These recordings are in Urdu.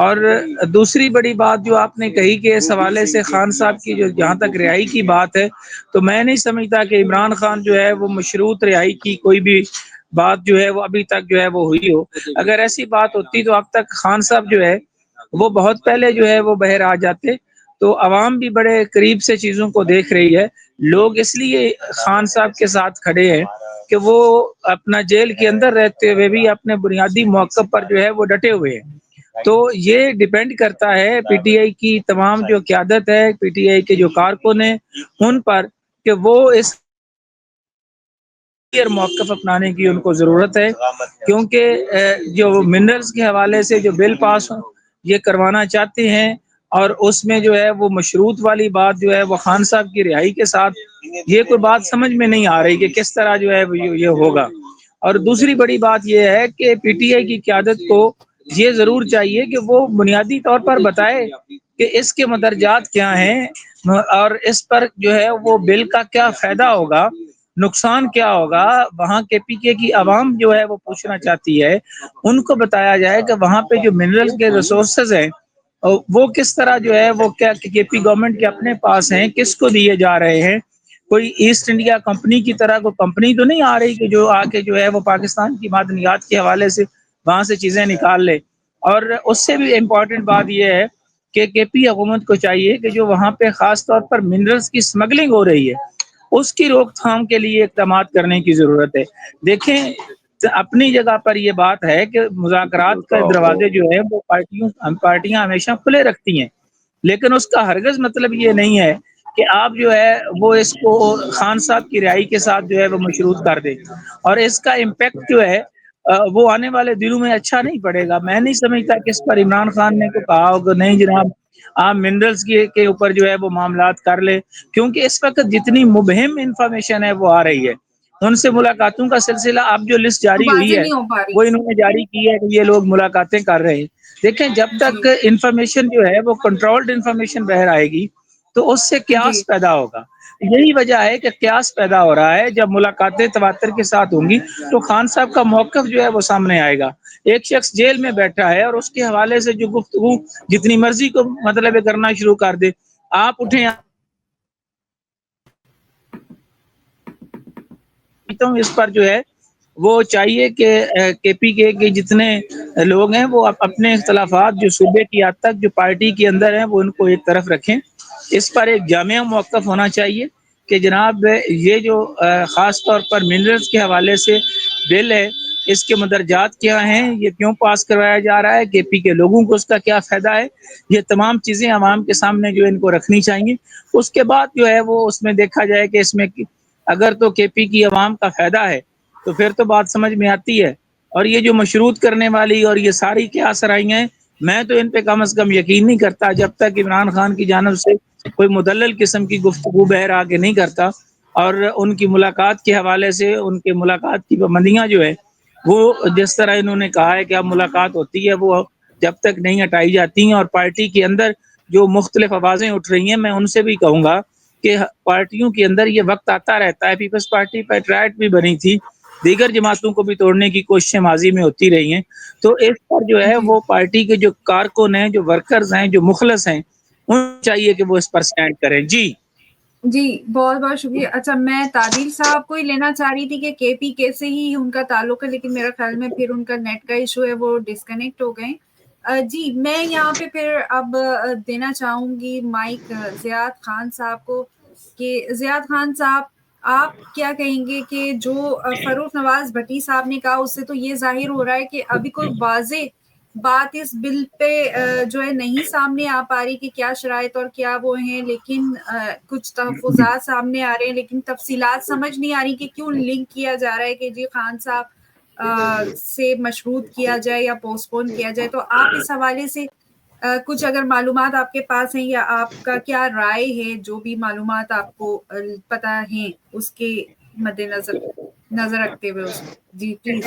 اور دوسری بڑی بات جو آپ نے کہی کہ اس حوالے سے خان صاحب کی جو جہاں تک رہائی کی بات ہے، تو میں نہیں سمجھتا کہ عمران خان جو ہے وہ مشروط رہائی کی کوئی بھی بات جو ہے وہ ابھی تک جو ہے وہ ہوئی ہو۔ اگر ایسی بات ہوتی تو اب تک خان صاحب جو ہے وہ بہت پہلے جو ہے وہ باہر آ جاتے۔ تو عوام بھی بڑے قریب سے چیزوں کو دیکھ رہی ہے، لوگ اس لیے خان صاحب کے ساتھ کھڑے ہیں کہ وہ اپنا جیل کے اندر رہتے ہوئے بھی اپنے بنیادی موقف پر جو ہے وہ ڈٹے ہوئے ہیں۔ تو یہ ڈیپینڈ کرتا ہے پی ٹی آئی کی تمام جو قیادت ہے، پی ٹی آئی کے جو کارکن ہیں ان پر، کہ وہ اس موقف اپنانے کی ان کو ضرورت ہے، کیونکہ جو منرلز کے حوالے سے جو بل پاس یہ کروانا چاہتے ہیں، اور اس میں جو ہے وہ مشروط والی بات جو ہے وہ خان صاحب کی رہائی کے ساتھ، یہ کوئی بات سمجھ میں نہیں آ رہی کہ کس طرح جو ہے یہ ہوگا۔ اور دوسری بڑی بات یہ ہے کہ پی ٹی آئی کی قیادت کو یہ ضرور چاہیے کہ وہ بنیادی طور پر بتائے کہ اس کے مدرجات کیا ہیں، اور اس پر جو ہے وہ بل کا کیا فائدہ ہوگا، نقصان کیا ہوگا۔ وہاں کے پی کے کی عوام جو ہے وہ پوچھنا چاہتی ہے، ان کو بتایا جائے کہ وہاں پہ جو منرل کے ریسورسز ہیں وہ کس طرح جو ہے وہ کیا کے پی گورنمنٹ کے اپنے پاس ہیں، کس کو دیے جا رہے ہیں۔ کوئی ایسٹ انڈیا کمپنی کی طرح کوئی کمپنی تو نہیں آ رہی کہ جو آ کے جو ہے وہ پاکستان کی معدنیات کے حوالے سے وہاں سے چیزیں نکال لے۔ اور اس سے بھی امپورٹنٹ بات یہ ہے کہ کے پی حکومت کو چاہیے کہ جو وہاں پہ خاص طور پر منرلز کی اسمگلنگ ہو رہی ہے اس کی روک تھام کے لیے اقدامات کرنے کی ضرورت ہے۔ دیکھیں اپنی جگہ پر یہ بات ہے کہ مذاکرات کا دروازے جو ہے وہ پارٹیاں ہمیشہ کھلے رکھتی ہیں، لیکن اس کا ہرگز مطلب یہ نہیں ہے کہ آپ جو ہے وہ اس کو خان صاحب کی رہائی کے ساتھ جو ہے وہ مشروط کر دیں، اور اس کا امپیکٹ جو ہے وہ آنے والے دنوں میں اچھا نہیں پڑے گا۔ میں نہیں سمجھتا کہ اس پر عمران خان نے کو کہا ہوگا نہیں جناب آپ منرلز کے اوپر جو ہے وہ معاملات کر لے، کیونکہ اس وقت جتنی مبہم انفارمیشن ہے وہ آ رہی ہے۔ ان سے ملاقاتوں کا سلسلہ اب جو لسٹ جاری ہوئی واضح ہے نہیں ہو پا رہی۔ وہ انہوں نے جاری کی ہے کہ یہ لوگ ملاقاتیں کر رہے ہیں۔ دیکھیں جب جی تک انفارمیشن جو ہے وہ کنٹرولڈ انفارمیشن باہر آئے گی تو اس سے جی قیاس پیدا ہوگا۔ یہی وجہ ہے کہ قیاس پیدا ہو رہا ہے، جب ملاقاتیں تواتر کے ساتھ ہوں گی تو خان صاحب کا موقف جو ہے وہ سامنے آئے گا۔ ایک شخص جیل میں بیٹھا ہے اور اس کے حوالے سے جو گفتگو جتنی مرضی کو مطلب کرنا شروع کر دے، آپ اٹھیں اس پر جو ہے وہ چاہیے کہ کے پی کے جتنے لوگ ہیں وہ اپنے اختلافات جو صوبے کی حد تک جو پارٹی کے اندر ہیں وہ ان کو ایک طرف رکھیں۔ اس پر ایک جامع موقف ہونا چاہیے کہ جناب یہ جو خاص طور پر منرلز کے حوالے سے بل ہے اس کے مدرجات کیا ہیں، یہ کیوں پاس کروایا جا رہا ہے، کے پی کے لوگوں کو اس کا کیا فائدہ ہے، یہ تمام چیزیں عوام کے سامنے جو ان کو رکھنی چاہیے۔ اس کے بعد جو ہے وہ اس میں دیکھا جائے کہ اس میں اگر تو کے پی کی عوام کا فائدہ ہے تو پھر تو بات سمجھ میں آتی ہے۔ اور یہ جو مشروط کرنے والی اور یہ ساری کیا سرائیاں ہیں، میں تو ان پہ کم از کم یقین نہیں کرتا جب تک عمران خان کی جانب سے کوئی مدلل قسم کی گفتگو بہر آگے نہیں کرتا، اور ان کی ملاقات کے حوالے سے ان کے ملاقات کی پابندیاں جو ہے وہ جس طرح انہوں نے کہا ہے کہ اب ملاقات ہوتی ہے وہ جب تک نہیں ہٹائی جاتی ہیں، اور پارٹی کے اندر جو مختلف آوازیں اٹھ رہی ہیں میں ان سے بھی کہوں گا کہ پارٹیوں کے اندر یہ وقت آتا رہتا ہے۔ پیپلز پارٹی پیٹرائٹ بھی بنی تھی، دیگر جماعتوں کو بھی توڑنے کی کوششیں ماضی میں ہوتی رہی ہیں، تو اس پر جو ہے جی وہ پارٹی کے جو کارکن ہیں، جو ورکرز ہیں، جو مخلص ہیں، ان چاہیے کہ وہ اس پر سٹینڈ کریں۔ جی جی بہت بہت شکریہ۔ اچھا میں تعدیل صاحب کو ہی لینا چاہ رہی تھی کہ کے پی کے سے ہی ان کا تعلق ہے، لیکن میرا خیال میں پھر ان کا نیٹ کا ایشو ہے، وہ ڈسکنیکٹ ہو گئے۔ جی میں یہاں پہ پھر اب دینا چاہوں گی مائک زیاد خان صاحب کو، کہ زیاد خان صاحب آپ کیا کہیں گے کہ جو فروخ نواز بھٹی صاحب نے کہا اس سے تو یہ ظاہر ہو رہا ہے کہ ابھی کوئی واضح بات اس بل پہ جو ہے نہیں سامنے آ پا رہی کہ کیا شرائط اور کیا وہ ہیں، لیکن کچھ تحفظات سامنے آ رہے ہیں، لیکن تفصیلات سمجھ نہیں آ رہی کہ کیوں لنک کیا جا رہا ہے کہ جی خان صاحب سے مشروط کیا جائے یا پوسٹ پون کیا جائے۔ تو آپ اس حوالے سے کچھ اگر معلومات آپ کے پاس ہیں یا آپ کا کیا رائے ہے، جو بھی معلومات آپ کو پتہ ہیں اس کے مد نظر رکھتے ہوئے اس جی پلیز۔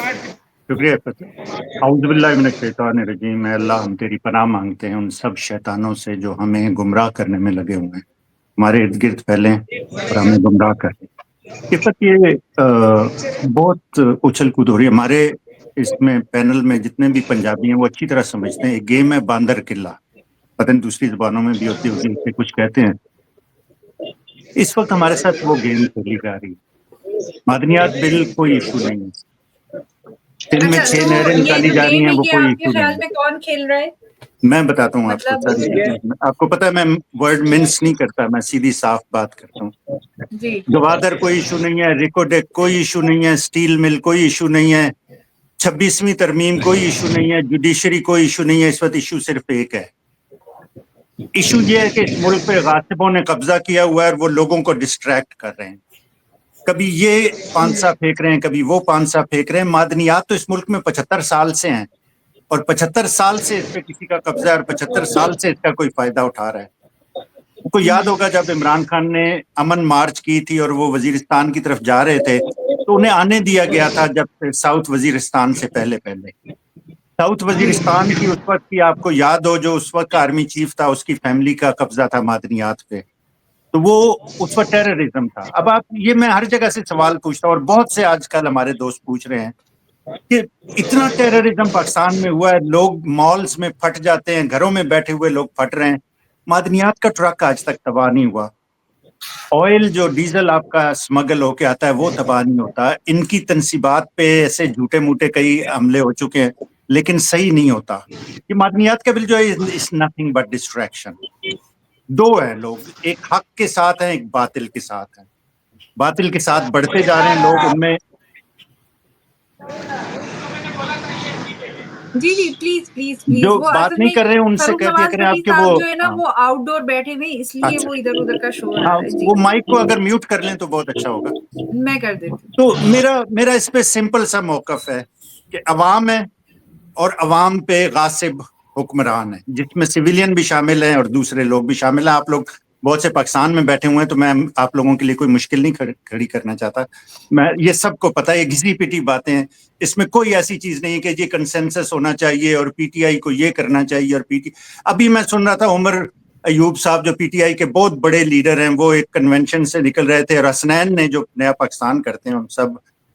شکریہ اعوذ باللہ من الشیطان الرجیم۔ اے اللہ ہم تیری پناہ مانگتے ہیں ان سب شیطانوں سے جو ہمیں گمراہ کرنے میں لگے ہوئے ہیں، ہمارے ارد گرد پھیلیں اور ہمیں گمراہ کریں۔ اس وقت یہ بہت اچھل کود ہو رہی ہے، ہمارے اس میں پینل میں جتنے بھی پنجابی ہیں وہ اچھی طرح سمجھتے ہیں. ایک گیم ہے باندر قلعہ, پتہ نہیں دوسری زبانوں میں بھی ہوتی ہوگی, اسے کچھ کہتے ہیں. اس وقت ہمارے ساتھ وہ گیم کھیلی جا رہی ہے. معدنیات بل کوئی ایشو نہیں ہے. دل میں اچھا 6 تو نہریں یہ نکالی جو جا رہی گیم ہیں ہے وہ یہ کوئی آپ کے ایشو نہیں خیال ہے. میں کون کھیل رہا ہے؟ میں بتاتا ہوں آپ کو مطلب ساری چیزیں. آپ کو پتہ ہے میں ورڈ منس نہیں کرتا, میں سیدھی صاف بات کرتا ہوں. جی گوادر کوئی ایشو نہیں ہے, ریکوڈیک کوئی ایشو نہیں ہے, اسٹیل مل کوئی ایشو نہیں ہے, 26ویں ترمیم کوئی ایشو نہیں ہے, جوڈیشری کوئی ایشو نہیں ہے. اس وقت ایشو صرف ایک ہے. ایشو یہ ہے کہ اس ملک پہ غاصبوں نے قبضہ کیا ہوا ہے اور وہ لوگوں کو ڈسٹریکٹ کر رہے ہیں. کبھی یہ پانسا پھینک رہے ہیں, کبھی وہ پانسا پھینک رہے ہیں. معدنیات تو اس ملک میں 75 سال سے ہیں, اور 75 سال سے اس پہ کسی کا قبضہ ہے, اور 75 سال سے اس کا کوئی فائدہ اٹھا رہا ہے. آپ کو یاد ہوگا جب عمران خان نے امن مارچ کی تھی اور وہ وزیرستان کی طرف جا رہے تھے تو انہیں آنے دیا گیا تھا, جب ساؤتھ وزیرستان سے پہلے ساؤتھ وزیرستان کی اس وقت کی آپ کو یاد ہو, جو اس وقت کا آرمی چیف تھا, اس کی فیملی کا قبضہ تھا معدنیات پہ, تو وہ اس وقت ٹیررزم تھا. اب آپ یہ میں ہر جگہ سے سوال پوچھتا ہوں, اور بہت سے آج کل ہمارے دوست پوچھ رہے ہیں کہ اتنا ٹیررزم پاکستان میں ہوا ہے, لوگ مالز میں پھٹ جاتے ہیں, گھروں میں بیٹھے ہوئے لوگ پھٹ رہے ہیں, معدنیات کا ٹرک آج تک تباہ نہیں ہوا. آئل جو ڈیزل آپ کا اسمگل ہو کے آتا ہے وہ تباہ نہیں ہوتا. ان کی تنصیبات پہ ایسے جھوٹے موٹے کئی حملے ہو چکے ہیں لیکن صحیح نہیں ہوتا. یہ معدنیات کا بل جو ہے از نتھنگ بٹ ڈسٹریکشن. دو ہیں لوگ, ایک حق کے ساتھ ہیں, ایک باطل کے ساتھ ہیں. باطل کے ساتھ بڑھتے جا رہے ہیں لوگ, ان میں جی جی پلیز پلیز پلیز. جو وہ بات اصل نہیں میں کر رہے ہیں ان سے فاروق کیا نواز کریں بھٹی آپ کہ وہ, صاحب جو ہے نا ہاں وہ آؤٹ ڈور بیٹھے ہوئے, اس لیے اچھا, وہ ادھر ادھر کا شور آ ہاں رہا ہے. جی وہ مائک کو اگر میوٹ کر لیں تو بہت اچھا ہوگا. میں کر دیتی تو میرا اس پہ سمپل سا موقف ہے کہ عوام ہے اور عوام پہ غاصب حکمران ہے, جس میں سویلین بھی شامل ہیں اور دوسرے لوگ بھی شامل ہیں. آپ لوگ بہت سے پاکستان میں بیٹھے ہوئے ہیں تو میں آپ لوگوں کے لیے کوئی مشکل نہیں کھڑی کرنا چاہتا. میں یہ سب کو پتہ ہے, یہ گھسی پٹی باتیں ہیں, اس میں کوئی ایسی چیز نہیں ہے کہ یہ کنسنسس ہونا چاہیے اور پی ٹی آئی کو یہ کرنا چاہیے. اور ابھی میں سن رہا تھا عمر ایوب صاحب جو پی ٹی آئی کے بہت بڑے لیڈر ہیں, وہ ایک کنونشن سے نکل رہے تھے, اور حسنین نے جو نیا پاکستان کرتے ہیں ہم سب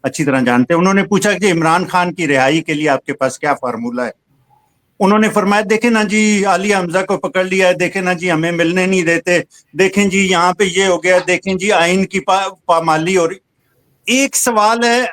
اچھی طرح جانتے ہیں, انہوں نے پوچھا کہ عمران خان کی رہائی کے لیے آپ کے پاس کیا فارمولہ ہے. انہوں نے فرمایا دیکھیں نا جی عالیہ حمزہ کو پکڑ لیا ہے, دیکھیں نا جی ہمیں ملنے نہیں دیتے, دیکھیں جی یہاں پہ یہ ہو گیا, دیکھیں جی آئین کی پامالی ہو رہی. ایک سوال ہے,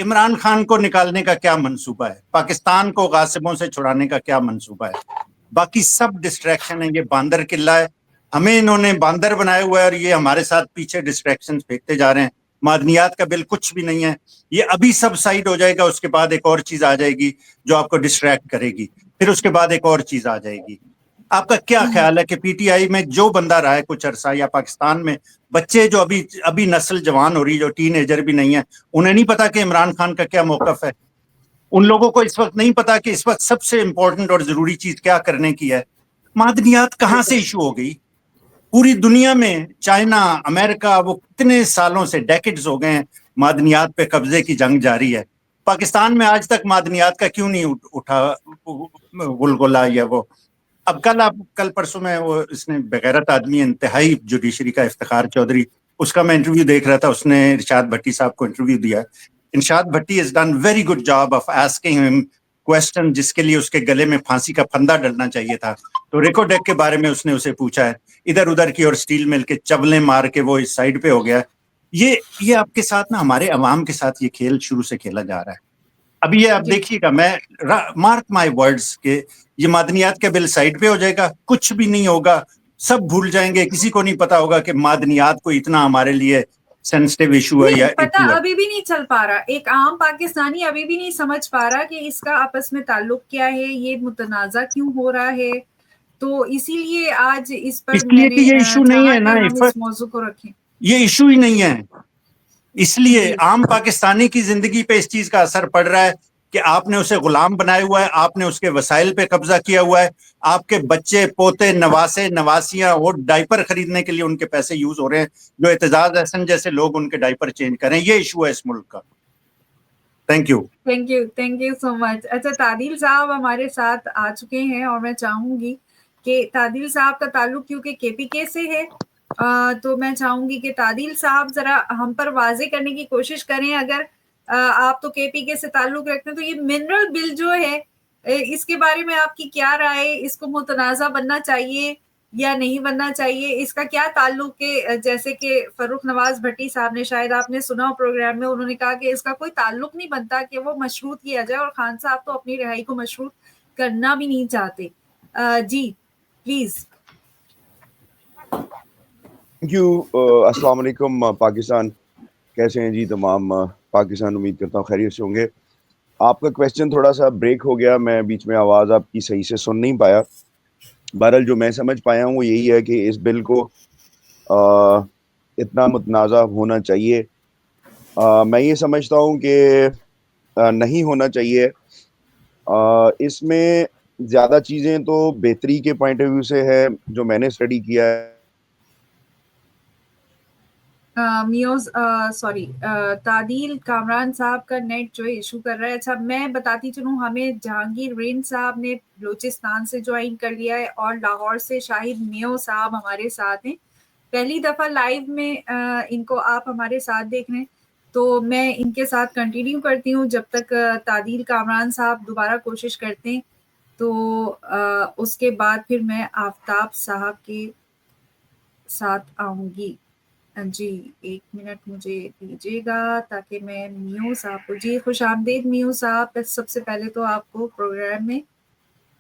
عمران خان کو نکالنے کا کیا منصوبہ ہے, پاکستان کو غاصبوں سے چھڑانے کا کیا منصوبہ ہے. باقی سب ڈسٹریکشن ہے. یہ باندر قلعہ ہے, ہمیں انہوں نے باندر بنایا ہوا ہے, اور یہ ہمارے ساتھ پیچھے ڈسٹریکشن پھینکتے جا رہے ہیں. معدنیات کا بل کچھ بھی نہیں ہے, یہ ابھی سب سائڈ ہو جائے گا, اس کے بعد ایک اور چیز آ جائے گی جو آپ کو ڈسٹریکٹ کرے گی, پھر اس کے بعد ایک اور چیز آ جائے گی. آپ کا کیا خیال ہے کہ پی ٹی آئی میں جو بندہ رہا ہے کچھ عرصہ, یا پاکستان میں بچے جو ابھی نسل جوان ہو رہی, جو ٹین ایجر بھی نہیں ہے, انہیں نہیں پتا کہ عمران خان کا کیا موقف ہے. ان لوگوں کو اس وقت نہیں پتا کہ اس وقت سب سے امپورٹنٹ اور ضروری چیز کیا کرنے کی ہے. معدنیات کہاں سے ایشو ہو گئی؟ پوری دنیا میں چائنا, امریکہ, وہ کتنے سالوں سے ڈیکڈز ہو گئے ہیں معدنیات پہ قبضے کی جنگ جاری ہے. پاکستان میں آج تک معدنیات کا کیوں نہیں اٹھا گلگلہ یا وہ. اب کل پرسوں میں وہ اس نے بغیرت آدمی, انتہائی جوڈیشری کا افتخار چودھری, اس کا میں انٹرویو دیکھ رہا تھا, اس نے ارشاد بھٹی صاحب کو انٹرویو دیا. ارشاد بھٹی has done very good job of asking him question جس کے لیے اس کے گلے میں پھانسی کا پھندا ڈلنا چاہیے تھا. تو ریکوڈیک کے بارے میں اس نے اسے پوچھا ہے, ادھر ادھر کی, اور اسٹیل مل کے چولیں مار کے وہ اس سائڈ پہ ہو گیا. یہ آپ کے ساتھ نا, ہمارے عوام کے ساتھ یہ کھیل شروع سے کھیلا جا رہا ہے. ابھی یہ آپ جی دیکھیے گا, میں مارک مائی ورڈز کہ یہ معدنیات کا بل سائڈ پہ ہو جائے گا, کچھ بھی نہیں ہوگا, سب بھول جائیں گے, کسی کو نہیں پتا ہوگا کہ معدنیات کو اتنا ہمارے لیے سینسٹیو ایشو ہے یا نہیں پتا, ایشو ہے. ابھی بھی نہیں چل پا رہا. ایک عام پاکستانی ابھی بھی نہیں سمجھ پا رہا کہ اس کا آپس میں تعلق کیا ہے, یہ متنازع کیوں ہو رہا ہے. تو اسی لیے آج اس پر اس میں لیے کہ نے یہ ایشو نہیں چاہا ہے نا کہ ہم اس عفت, موضوع کو رکھیں. یہ ایشو ہی نہیں ہے. اس لیے جی عام پاکستانی کی زندگی پہ اس چیز کا اثر پڑ رہا ہے کہ آپ نے اسے غلام بنایا ہوا ہے, آپ نے اس کے وسائل پہ قبضہ کیا ہوا ہے. آپ کے بچے, پوتے, نواسے, نواسیاں, وہ ڈائپر خریدنے کے لیے ان کے پیسے یوز ہو رہے ہیں, جو اعتزاز احسن جیسے لوگ ان کے ڈائپر چینج کریں. یہ ایشو ہے اس ملک کا. Thank you. Thank you so much. اچھا, تعدیل صاحب ہمارے ساتھ آ چکے ہیں, اور میں چاہوں گی کہ تعدیل صاحب کا تعلق کیونکہ کے پی کے سے ہے, تو میں چاہوں گی کہ تعدیل صاحب ذرا ہم پر واضح کرنے کی کوشش کریں, اگر آپ تو کے پی کے سے تعلق رکھتے ہیں, تو یہ منرل بل جو ہے اس کے بارے میں آپ کی کیا رائے, اس کو متنازع بننا چاہیے یا نہیں بننا چاہیے, اس کا کیا تعلق ہے؟ جیسے کہ فروخ نواز بھٹی صاحب نے, شاید آپ نے سنا پروگرام میں, انہوں نے کہا کہ اس کا کوئی تعلق نہیں بنتا کہ وہ مشروط کیا جائے, اور خان صاحب تو اپنی رہائی کو مشروط کرنا بھی نہیں چاہتے. جی پلیز. Thank you. السلام علیکم پاکستان, کیسے ہیں جی تمام پاکستان؟ امید کرتا ہوں خیریت سے ہوں گے. آپ کا کویسچن تھوڑا سا بریک ہو گیا, میں بیچ میں آواز آپ کی صحیح سے سن نہیں پایا. بہرحال جو میں سمجھ پایا ہوں وہ یہی ہے کہ اس بل کو اتنا متنازع ہونا چاہیے. میں یہ سمجھتا ہوں کہ نہیں ہونا چاہیے. اس میں زیادہ چیزیں تو بہتری کے پوائنٹ آف ویو سے ہے جو میں نے اسٹڈی کیا ہے. میوز سوری تعدیل کامران صاحب کا نیٹ جو ایشو کر رہا ہے. اچھا میں بتاتی چلوں, ہمیں جہانگیر رین صاحب نے بلوچستان سے جوائن کر لیا ہے, اور لاہور سے شاہد میو صاحب ہمارے ساتھ ہیں. پہلی دفعہ لائیو میں ان کو آپ ہمارے ساتھ دیکھ رہے ہیں, تو میں ان کے ساتھ کنٹینیو کرتی ہوں جب تک تعدیل کامران صاحب دوبارہ کوشش کرتے ہیں. تو اس کے بعد پھر میں آفتاب صاحب کے ساتھ آؤں گی. جی ایک منٹ مجھے دیجیے گا تاکہ میں میو صاحب کو, جی خوش آمدید میو صاحب. سب سے پہلے تو آپ کو پروگرام میں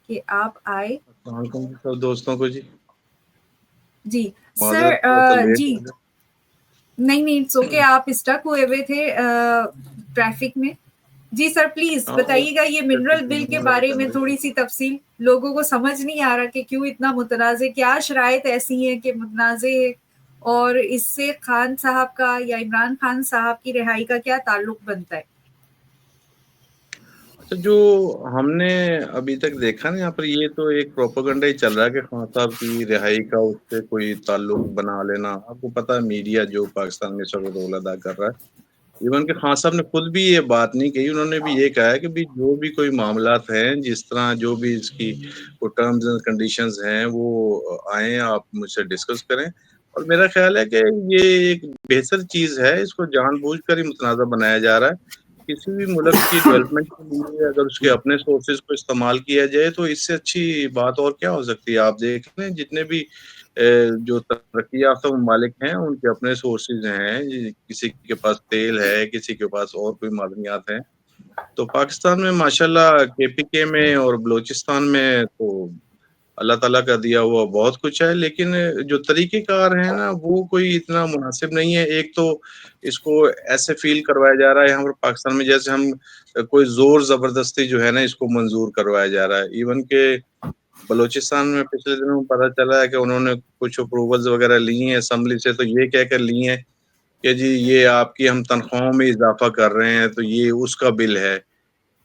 کہ آپ آئے. السلام علیکم سب دوستوں کو. جی جی سر, معذرت تھوڑا سا لیٹ جی ہو گیا. نہیں سو کہ آپ اسٹک ہوئے ہوئے تھے ٹریفک میں. جی سر پلیز بتائیے گا یہ منرل بل کے بارے میں تھوڑی سی تفصیل, لوگوں کو سمجھ نہیں آ رہا کہ کیوں اتنا متنازع, کیا شرائط ایسی ہیں کہ متنازع ہے, اور اس سے خان صاحب کا یا عمران خان صاحب کی رہائی کا کیا تعلق بنتا ہے؟ اچھا, جو ہم نے ابھی تک دیکھا نا یہاں پر, یہ تو ایک پروپیگنڈا ہی چل رہا ہے کہ خان صاحب کی رہائی کا اس سے کوئی تعلق بنا لینا. آپ کو پتا ہے میڈیا جو پاکستان میں سب رول ادا کر رہا ہے, ایون کہ خان صاحب نے خود بھی یہ بات نہیں کہی, انہوں نے بھی یہ کہا ہے کہ بھی جو بھی کوئی معاملات ہیں, جس طرح جو بھی اس کی ٹرمز اینڈ کنڈیشنز ہیں وہ آئیں, آپ مجھ سے ڈسکس کریں. اور میرا خیال ہے کہ یہ ایک بہتر چیز ہے, اس کو جان بوجھ کر ہی متنازع بنایا جا رہا ہے. کسی بھی ملک کی ڈیولپمنٹ کے لیے اگر اس کے اپنے سورسز کو استعمال کیا جائے تو اس سے اچھی بات اور کیا ہو سکتی ہے. آپ دیکھ لیں جتنے بھی جو ترقی یافتہ ممالک ہیں ان کے اپنے سورسز ہیں, کسی کے پاس تیل ہے, کسی کے پاس اور کوئی معدنیات ہیں. تو پاکستان میں ماشاءاللہ کے پی کے میں اور بلوچستان میں تو اللہ تعالیٰ کا دیا ہوا بہت کچھ ہے, لیکن جو طریقہ کار ہے نا وہ کوئی اتنا مناسب نہیں ہے. ایک تو اس کو ایسے فیل کروایا جا رہا ہے یہاں پر پاکستان میں جیسے ہم کوئی زور زبردستی جو ہے نا اس کو منظور کروایا جا رہا ہے. ایون کہ بلوچستان میں پچھلے دنوں پتہ چلا ہے کہ انہوں نے کچھ اپروولز وغیرہ لی ہیں اسمبلی سے, تو یہ کہہ کر لی ہیں کہ جی یہ آپ کی ہم تنخواہوں میں اضافہ کر رہے ہیں, تو یہ اس کا بل ہے.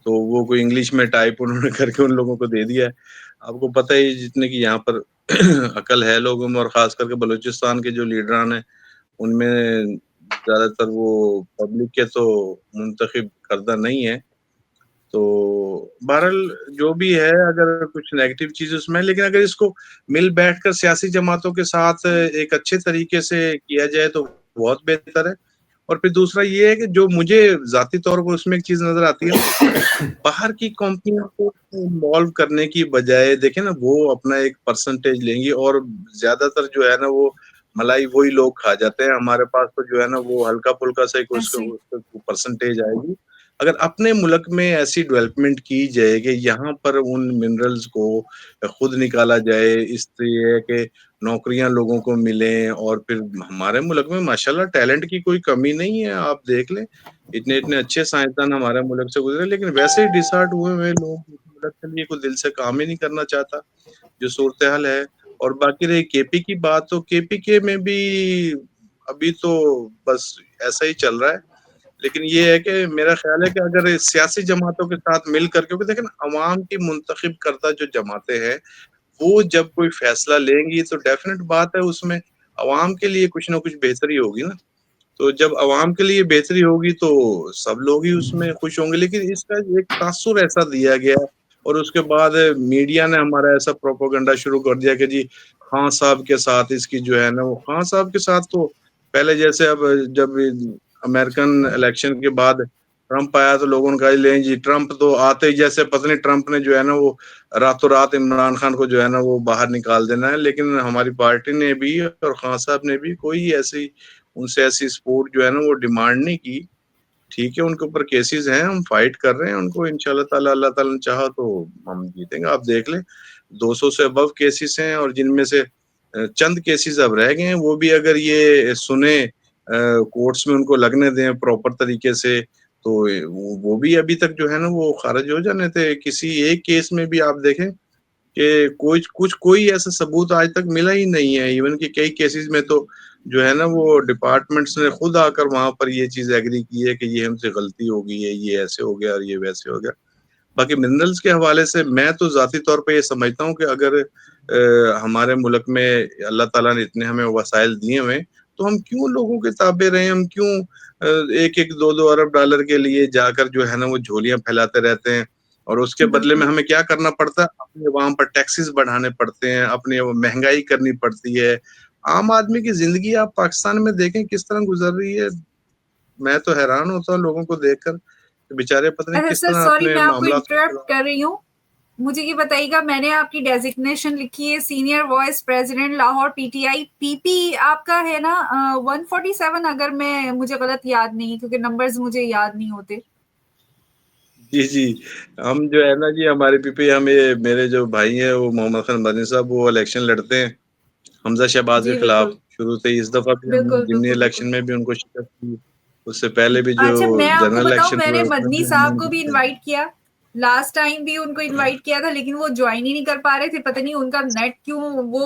تو وہ کوئی انگلش میں ٹائپ انہوں نے کر کے ان لوگوں کو دے دیا ہے. آپ کو پتہ ہی جتنے کی یہاں پر عقل ہے لوگوں میں, اور خاص کر کے بلوچستان کے جو لیڈران ہیں ان میں زیادہ تر وہ پبلک کے تو منتخب کردہ نہیں ہے. تو بہرحال جو بھی ہے اگر کچھ نیگیٹو چیز اس میں, لیکن اگر اس کو مل بیٹھ کر سیاسی جماعتوں کے ساتھ ایک اچھے طریقے سے کیا جائے تو بہت بہتر ہے. اور پھر دوسرا یہ ہے کہ جو مجھے ذاتی طور پر اس میں ایک چیز نظر آتی ہے, باہر کی کمپنیوں کو انوالو کرنے کی بجائے دیکھیں نا وہ اپنا ایک پرسنٹیج لیں گی, اور زیادہ تر جو ہے نا وہ ملائی وہی لوگ کھا جاتے ہیں. ہمارے پاس تو جو ہے نا وہ ہلکا پھلکا سے پرسنٹیج آئے گی. اگر اپنے ملک میں ایسی ڈیولپمنٹ کی جائے کہ یہاں پر ان منرلز کو خود نکالا جائے, اس لیے کہ نوکریاں لوگوں کو ملیں, اور پھر ہمارے ملک میں ماشاءاللہ ٹیلنٹ کی کوئی کمی نہیں ہے. آپ دیکھ لیں اتنے اچھے سائنسدان ہمارے ملک سے گزرے, لیکن ویسے ہی ڈسارٹ ہوئے لوگ ملک کے لیے کوئی دل سے کام ہی نہیں کرنا چاہتا, جو صورتحال ہے. اور باقی رہی کے پی کی بات, تو کے پی کے میں بھی ابھی تو بس ایسا ہی چل رہا ہے. لیکن یہ ہے کہ میرا خیال ہے کہ اگر سیاسی جماعتوں کے ساتھ مل کر, کیونکہ دیکھیں عوام کی منتخب کردہ جو جماعتیں ہیں وہ جب کوئی فیصلہ لیں گی تو ڈیفینیٹ بات ہے اس میں عوام کے لیے کچھ نہ کچھ بہتری ہوگی نا. تو جب عوام کے لیے بہتری ہوگی تو سب لوگ ہی اس میں خوش ہوں گے. لیکن اس کا ایک تاثر ایسا دیا گیا, اور اس کے بعد میڈیا نے ہمارا ایسا پروپیگنڈا شروع کر دیا کہ جی خان صاحب کے ساتھ اس کی جو ہے نا وہ خان صاحب کے ساتھ تو پہلے جیسے اب جب امریکن الیکشن کے بعد ٹرمپ آیا تو لوگوں نے کہا لیں جی ٹرمپ تو آتے ہی جیسے پتہ نہیں ٹرمپ نے جو ہے نا وہ راتوں رات عمران خان کو جو ہے نا وہ باہر نکال دینا ہے، لیکن ہماری پارٹی نے بھی اور خان صاحب نے بھی کوئی ایسی ان سے ایسی سپورٹ جو ہے نا وہ ڈیمانڈ نہیں کی. ٹھیک ہے ان کے اوپر کیسز ہیں، ہم فائٹ کر رہے ہیں ان کو، انشاءاللہ تعالی اللہ تعالی نے چاہا تو ہم جیتیں گے. آپ دیکھ لیں 200 سے ابو کیسز ہیں اور جن میں سے چند کیسز اب رہ گئے ہیں، وہ بھی اگر یہ سنیں کورٹس میں ان کو لگنے دیں پراپر طریقے سے تو وہ بھی ابھی تک جو ہے نا وہ خارج ہو جانے تھے. کسی ایک کیس میں بھی آپ دیکھیں کہ کوئی ایسا ثبوت آج تک ملا ہی نہیں ہے. ایون کہ کئی کیسز میں تو جو ہے نا وہ ڈپارٹمنٹس نے خود آ کر وہاں پر یہ چیز ایگری کی ہے کہ یہ ہم سے غلطی ہو گئی ہے، یہ ایسے ہو گیا اور یہ ویسے ہو گیا. باقی منرلز کے حوالے سے میں تو ذاتی طور پہ یہ سمجھتا ہوں کہ اگر ہمارے ملک میں اللہ تعالیٰ نے اتنے ہمیں وسائل دیے ہوئے تو ہم کیوں لوگوں کے تابع رہیں، ہم کیوں 1-2 ارب ڈالر کے لیے جا کر جو ہے نا وہ جھولیاں پھیلاتے رہتے ہیں، اور اس کے بدلے میں ہمیں کیا کرنا پڑتا ہے، اپنے عوام پر ٹیکسز بڑھانے پڑتے ہیں، اپنی مہنگائی کرنی پڑتی ہے. عام آدمی کی زندگی آپ پاکستان میں دیکھیں کس طرح گزر رہی ہے. میں تو حیران ہوتا ہوں لوگوں کو دیکھ کر کہ بیچارے پتہ نہیں کس سر طرح سوری اپنے میں آپ کو معاملات انٹرپٹ کر رہی ہوں، مجھے یہ بتائیے گا، میں نے آپ کی ڈیزگنیشن لکھی ہے senior vice president Lahore P T I, P P آپ کا ہے نا 147 اگر مجھے غلط یاد نہیں کیونکہ نمبرز مجھے یاد نہیں ہوتے. جی ہم جو ہے نا جی ہمارے پی پی ہم میرے جو بھائی ہیں وہ محمد خان مدنی صاحب وہ الیکشن لڑتے ہیں حمزہ شہباز کے جی خلاف بالکل شروع سے. اس دفعہ بھی ہم بالکل ضمنی بالکل بالکل. الیکشن میں بھی ان کو شکست دی، اس سے پہلے بھی جو اچھا میں آپ کو جنرل بتاؤں، الیکشن میں ہوئے نے اس میں مدنی بھی ہم صاحب کو بھی نے انوائٹ کیا، لاسٹ ٹائم بھی ان کو انوائٹ کیا تھا لیکن وہ جوائن ہی نہیں کر پا رہے تھے، پتہ نہیں ان کا نیٹ کیوں وہ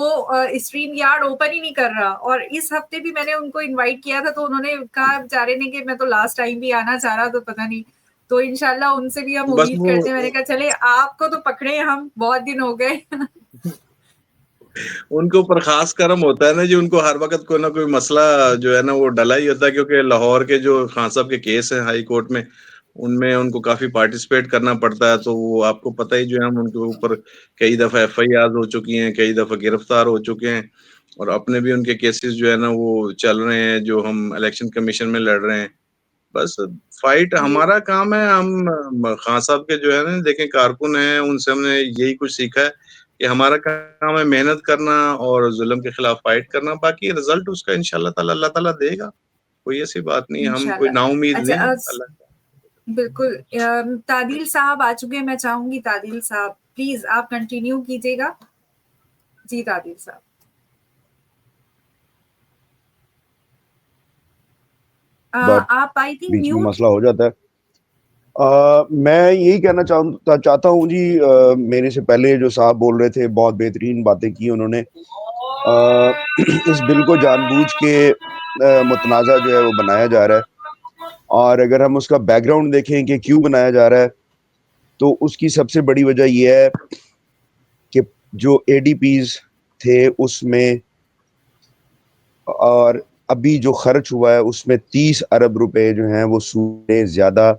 اسٹریم یارڈ اوپن ہی نہیں کر رہا. اور اس ہفتے بھی میں نے ان کو انوائٹ کیا تھا تو انہوں نے کہا بیچارے نے کہ میں تو لاسٹ ٹائم بھی آنا چاہ رہا تو پتہ نہیں. تو انشاءاللہ ان سے بھی ہم بس امید وہ کرتے ہیں. میں نے کہا چلے آپ کو تو پکڑے ہم، بہت دن ہو گئے. ان کے اوپر خاص کرم ہوتا ہے نا جی، ان کو ہر وقت کوئی نہ کوئی مسئلہ جو ہے نا وہ ڈلا ہی ہوتا ہے، کیونکہ لاہور کے جو خان صاحب کے کیس ہیں ہائی کورٹ میں ان میں ان کو کافی پارٹیسپیٹ کرنا پڑتا ہے. تو وہ آپ کو پتہ ہی جو ہے ہم ان کے اوپر کئی دفعہ ایف آئی آر ہو چکی ہیں، کئی دفعہ گرفتار ہو چکے ہیں، اور اپنے بھی ان کے کیسز جو ہے نا وہ چل رہے ہیں جو ہم الیکشن کمیشن میں لڑ رہے ہیں. بس فائٹ جی ہمارا کام ہے. ہم خان صاحب کے جو ہے نا دیکھیں کارکن ہیں، ان سے ہم نے یہی کچھ سیکھا ہے کہ ہمارا کام ہے محنت کرنا اور ظلم کے خلاف فائٹ کرنا. باقی رزلٹ اس کا انشاءاللہ تعالی اللہ تعالیٰ دے گا، کوئی ایسی بات نہیں، ہم کوئی انشاءاللہ. نا امید نہیں اچھا اللہ. بالکل. تعدیل صاحب آ چکے ہیں، میں چاہوں گی تعدیل صاحب پلیز آپ کنٹینیو کیجیے گا. جی تعدیل صاحب بٹ آپ آئی تھنک بیچ میں میوٹ. مسئلہ ہو جاتا ہے. میں یہی کہنا چاہتا ہوں جی، میرے سے پہلے جو صاحب بول رہے تھے بہت بہترین باتیں کی انہوں نے. اس بل کو جان بوجھ کے متنازع جو ہے وہ بنایا جا رہا ہے، اور اگر ہم اس کا بیک گراؤنڈ دیکھیں کہ کیوں بنایا جا رہا ہے تو اس کی سب سے بڑی وجہ یہ ہے کہ جو اے ڈی پیز تھے اس میں اور ابھی جو خرچ ہوا ہے اس میں 30 ارب روپے جو ہیں وہ صوبے نے زیادہ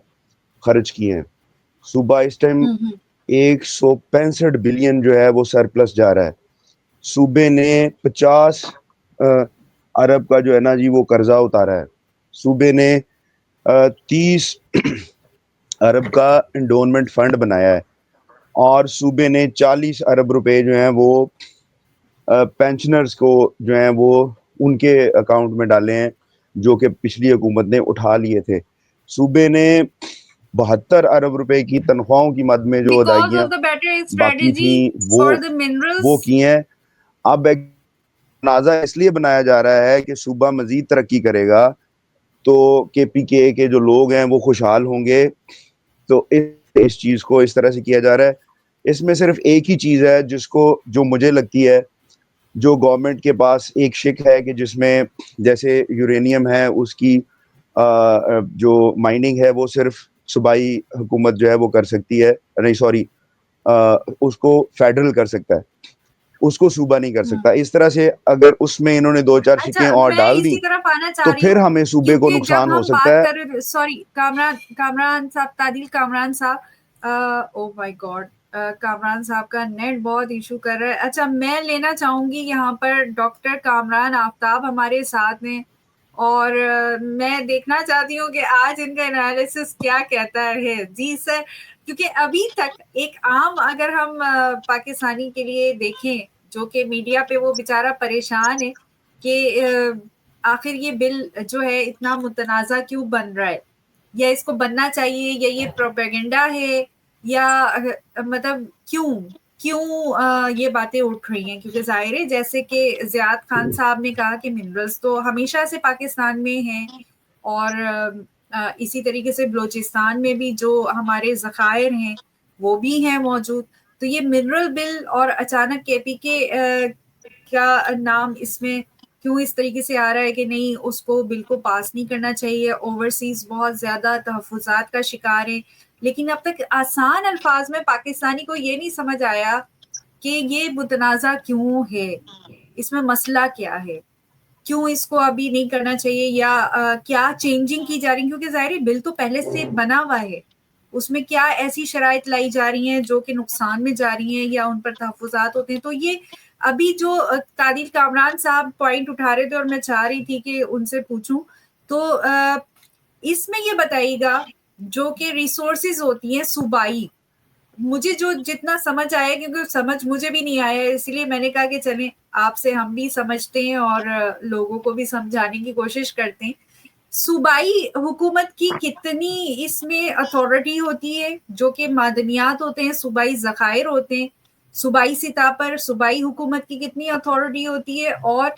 خرچ کیے ہیں. صوبہ اس ٹائم 165 بلین جو ہے وہ سرپلس جا رہا ہے. صوبے نے 50 ارب کا جو ہے نا جی وہ قرضہ اتارا ہے. صوبے نے 30 ارب کا انڈونمنٹ فنڈ بنایا ہے، اور صوبے نے 40 ارب روپے جو ہیں وہ پینشنرز کو جو ہیں وہ ان کے اکاؤنٹ میں ڈالے ہیں جو کہ پچھلی حکومت نے اٹھا لیے تھے. صوبے نے 72 ارب روپے کی تنخواہوں کی مد میں جو Because ادائیگیاں of the better باقی strategy تھیں for the minerals. وہ کی ہیں. اب ایک تنازع اس لیے بنایا جا رہا ہے کہ صوبہ مزید ترقی کرے گا تو کے پی کے جو لوگ ہیں وہ خوشحال ہوں گے. تو اس چیز کو اس طرح سے کیا جا رہا ہے. اس میں صرف ایک ہی چیز ہے جس کو جو مجھے لگتی ہے، جو گورنمنٹ کے پاس ایک شک ہے کہ جس میں جیسے یورینیم ہے اس کی جو مائننگ ہے وہ صرف صوبائی حکومت جو ہے وہ کر سکتی ہے، نہیں سوری اس کو فیڈرل کر سکتا ہے، اس کو صوبہ نہیں کر سکتا. اس طرح سے اگر اس میں انہوں نے 2-4 اچھا شکیں اور میں ڈال دیں اسی طرف آنا چاہ تو رہی پھر ہوں ہمیں صوبے کو کیونکہ جب نقصان ہو ہم سکتا بات ہے. کر رہے سوری کامران صاحب، تعدیل کامران صاحب، او مائی گاڈ کامران صاحب کا نیٹ بہت ایشو کر رہا ہے. اچھا میں لینا چاہوں گی یہاں پر ڈاکٹر کامران آفتاب ہمارے ساتھ ہیں. اور میں دیکھنا چاہتی ہوں کہ آج ان کا انالیسس کیا کہتا ہے. جی سر, کیونکہ ابھی تک ایک عام اگر ہم پاکستانی کے لیے دیکھیں جو کہ میڈیا پہ وہ بیچارہ پریشان ہے کہ آخر یہ بل جو ہے اتنا متنازع کیوں بن رہا ہے, یا اس کو بننا چاہیے, یا یہ پروپیگنڈا ہے, یا مطلب کیوں یہ باتیں اٹھ رہی ہیں. کیونکہ ظاہر ہے جیسے کہ زیاد خان صاحب نے کہا کہ منرلز تو ہمیشہ سے پاکستان میں ہیں, اور اسی طریقے سے بلوچستان میں بھی جو ہمارے ذخائر ہیں وہ بھی ہیں موجود. تو یہ منرل بل اور اچانک کے پی کے کا نام اس میں کیوں اس طریقے سے آ رہا ہے کہ نہیں اس کو بل کو پاس نہیں کرنا چاہیے, اوورسیز بہت زیادہ تحفظات کا شکار ہے. لیکن اب تک آسان الفاظ میں پاکستانی کو یہ نہیں سمجھ آیا کہ یہ متنازع کیوں ہے, اس میں مسئلہ کیا ہے, کیوں اس کو ابھی نہیں کرنا چاہیے, یا کیا چینجنگ کی جا رہی ہے. کیونکہ ظاہر بل تو پہلے سے بنا ہوا ہے, اس میں کیا ایسی شرائط لائی جا رہی ہیں جو کہ نقصان میں جا رہی ہیں یا ان پر تحفظات ہوتے ہیں. تو یہ ابھی جو تعدیل کامران صاحب پوائنٹ اٹھا رہے تھے اور میں چاہ رہی تھی کہ ان سے پوچھوں, تو اس میں یہ بتائیے گا جو کہ ریسورسز ہوتی ہیں صوبائی, مجھے جو جتنا سمجھ آیا, کیونکہ سمجھ مجھے بھی نہیں آیا, اس لیے میں نے کہا کہ چلیں آپ سے ہم بھی سمجھتے ہیں اور لوگوں کو بھی سمجھانے کی کوشش کرتے ہیں. صوبائی حکومت کی کتنی اس میں اتھارٹی ہوتی ہے, جو کہ معدنیات ہوتے ہیں, صوبائی ذخائر ہوتے ہیں, صوبائی سطح پر صوبائی حکومت کی کتنی اتھارٹی ہوتی ہے, اور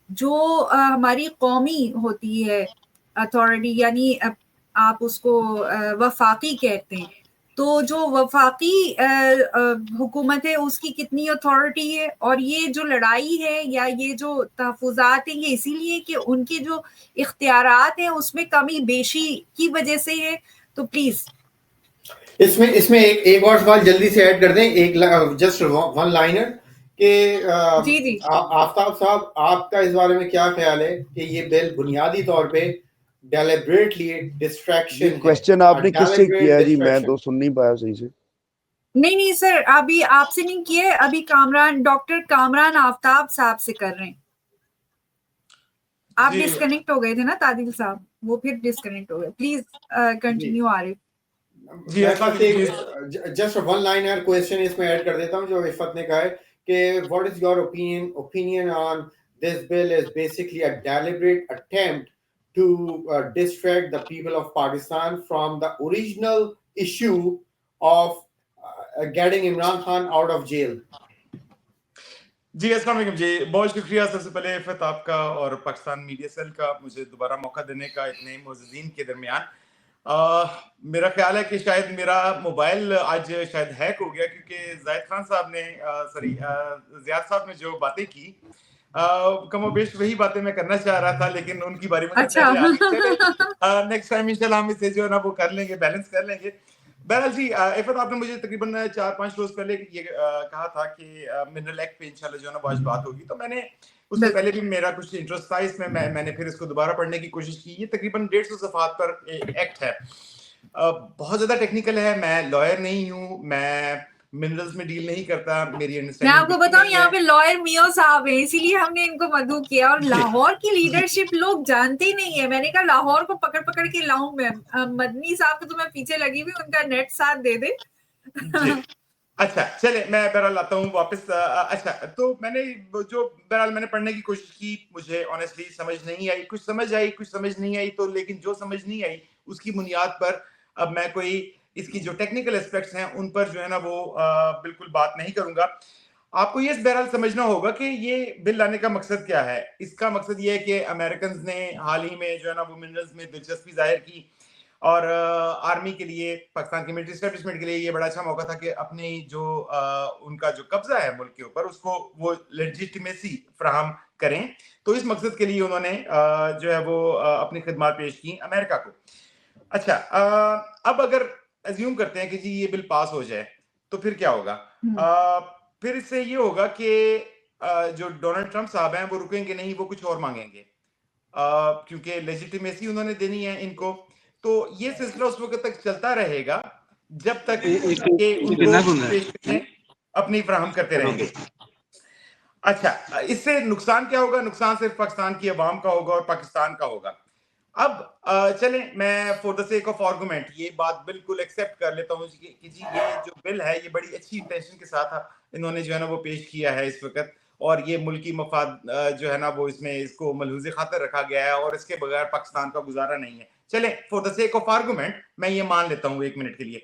جو ہماری قومی ہوتی ہے اتھارٹی, یعنی آپ اس کو وفاقی کہتے ہیں, تو جو وفاقی حکومت ہے اس کی کتنی اتھارٹی ہے. اور یہ جو لڑائی ہے یا یہ جو تحفظات ہیں یہ اسی لیے کہ ان کے جو اختیارات ہیں اس میں کمی بیشی کی وجہ سے ہے. تو پلیز اس میں ایک اور سوال جلدی سے ایڈ کر دیں, ایک جسٹ ون لائنر, کہ جی آفتاب صاحب آپ کا اس بارے میں کیا خیال ہے کہ یہ بل بنیادی طور پہ ڈیلیبریٹلی ڈسٹریکشن, کوسچن آپ نے کس سے کیا ہے جی؟ میں تو سن نہیں پایا صحیح سے. نہیں سر, ابھی آپ سے نہیں کیے, ابھی ڈاکٹر کامران آفتاب صاحب سے کر رہے ہیں. آپ ڈسکنیکٹ ہو گئے تھے نا تعدیل صاحب, وہ پھر ڈسکنیکٹ ہو گئے. Please continue Arif. Just one liner question اس میں ایڈ کر دیتا ہوں جو عفت نے کہا ہے کہ what is your opinion on this bill is basically a deliberate attempt to distract the people of Pakistan from the original issue of getting Imran Khan out of jail. جی السلام علیکم جی, بہت شکریہ سب سے پہلے عفت آپ کا اور پاکستان میڈیا سیل کا مجھے دوبارہ موقع دینے کا اتنے معززین کے درمیان. میرا خیال ہے کہ شاید میرا موبائل آج شاید ہیک ہو گیا, کیونکہ زاہد خان صاحب نے زیاد صاحب نے جو باتیں کی کم و بیش وہی باتیں میں کرنا چاہ رہا تھا, لیکن ان کی باری میں نیکسٹ ٹائم انشاءاللہ ہم اسے جو ہے نا وہ کر لیں گے, بیلنس کر لیں گے. بہرحال جی عفت آپ نے مجھے تقریباً 4-5 روز پہلے یہ کہا تھا کہ منرل ایکٹ پہ انشاءاللہ جو ہے نا وہ آج بات ہوگی, تو میں نے اس سے پہلے بھی میرا کچھ انٹرسٹ تھا اس میں نے پھر اس کو دوبارہ پڑھنے کی کوشش کی. یہ تقریباً 150 صفحات پر ایکٹ ہے, بہت زیادہ ٹیکنیکل ہے. میں لائر نہیں ہوں, میں منرلز میں ڈیل نہیں کرتا. میری میں آپ کو بتاؤں یہاں پہ لائر میو صاحب ہیں, اسی لیے ہم نے ان کو مدعو کیا. اور لاہور کی لیڈرشپ لوگ جانتے ہی نہیں ہے. میں نے کہا لاہور کو پکڑ کے لاؤں میں. مدنی صاحب کو تو میں پیچھے لگی ہوئی, ان کا نیٹ ساتھ دے دے. اچھا چلے میں بہرحال آتا ہوں واپس. اچھا تو میں نے جو بہرحال میں نے پڑھنے کی کوشش کی, مجھے آنیسٹلی سمجھ نہیں آئی. کچھ سمجھ آئی, کچھ سمجھ نہیں آئی. تو لیکن جو سمجھ نہیں آئی اس کی بنیاد پر اب میں کوئی اس کی جو ٹیکنیکل اسپیکٹس ہیں ان پر جو ہے نا وہ بالکل بات نہیں کروں گا. آپ کو یہ بہرحال سمجھنا ہوگا کہ یہ بل لانے کا مقصد کیا ہے. اس کا مقصد یہ ہے کہ امریکنز نے حال ہی میں جو ہے نا وہ منرلز میں دلچسپی ظاہر کی, اور آرمی کے لیے, پاکستان کی ملٹری اسٹیبلشمنٹ کے لیے یہ بڑا اچھا موقع تھا کہ اپنی جو ان کا جو قبضہ ہے ملک کے اوپر اس کو وہ لیجیٹیمیسی فراہم کریں. تو اس مقصد کے لیے انہوں نے جو ہے وہ اپنی خدمات پیش کی امریکہ کو. اچھا اب اگر ایزیوم کرتے ہیں کہ جی یہ بل پاس ہو جائے تو پھر کیا ہوگا؟ پھر اس سے یہ ہوگا کہ جو ڈونلڈ ٹرمپ صاحب ہیں وہ رکیں گے نہیں, وہ کچھ اور مانگیں گے, کیونکہ لیجیٹیمیسی انہوں نے دینی ہے ان کو. تو یہ سلسلہ اس وقت تک چلتا رہے گا جب تک کہ ان کو پیشکشیں اپنی فراہم کرتے رہیں گے. اچھا اس سے نقصان کیا ہوگا؟ نقصان صرف پاکستان کی عوام کا ہوگا اور پاکستان کا ہوگا. اب چلیں میں for the sake of argument یہ بات بالکل ایکسیپٹ کر لیتا ہوں کہ جی یہ جو بل ہے یہ بڑی اچھی انٹینشن کے ساتھ انہوں نے جو ہے نا وہ پیش کیا ہے اس وقت, اور یہ ملکی مفاد جو ہے نا وہ اس میں اس کو ملحوظ خاطر رکھا گیا ہے اور اس کے بغیر پاکستان کا گزارا نہیں ہے. چلیں for the sake of argument میں یہ مان لیتا ہوں 1 منٹ کے لیے.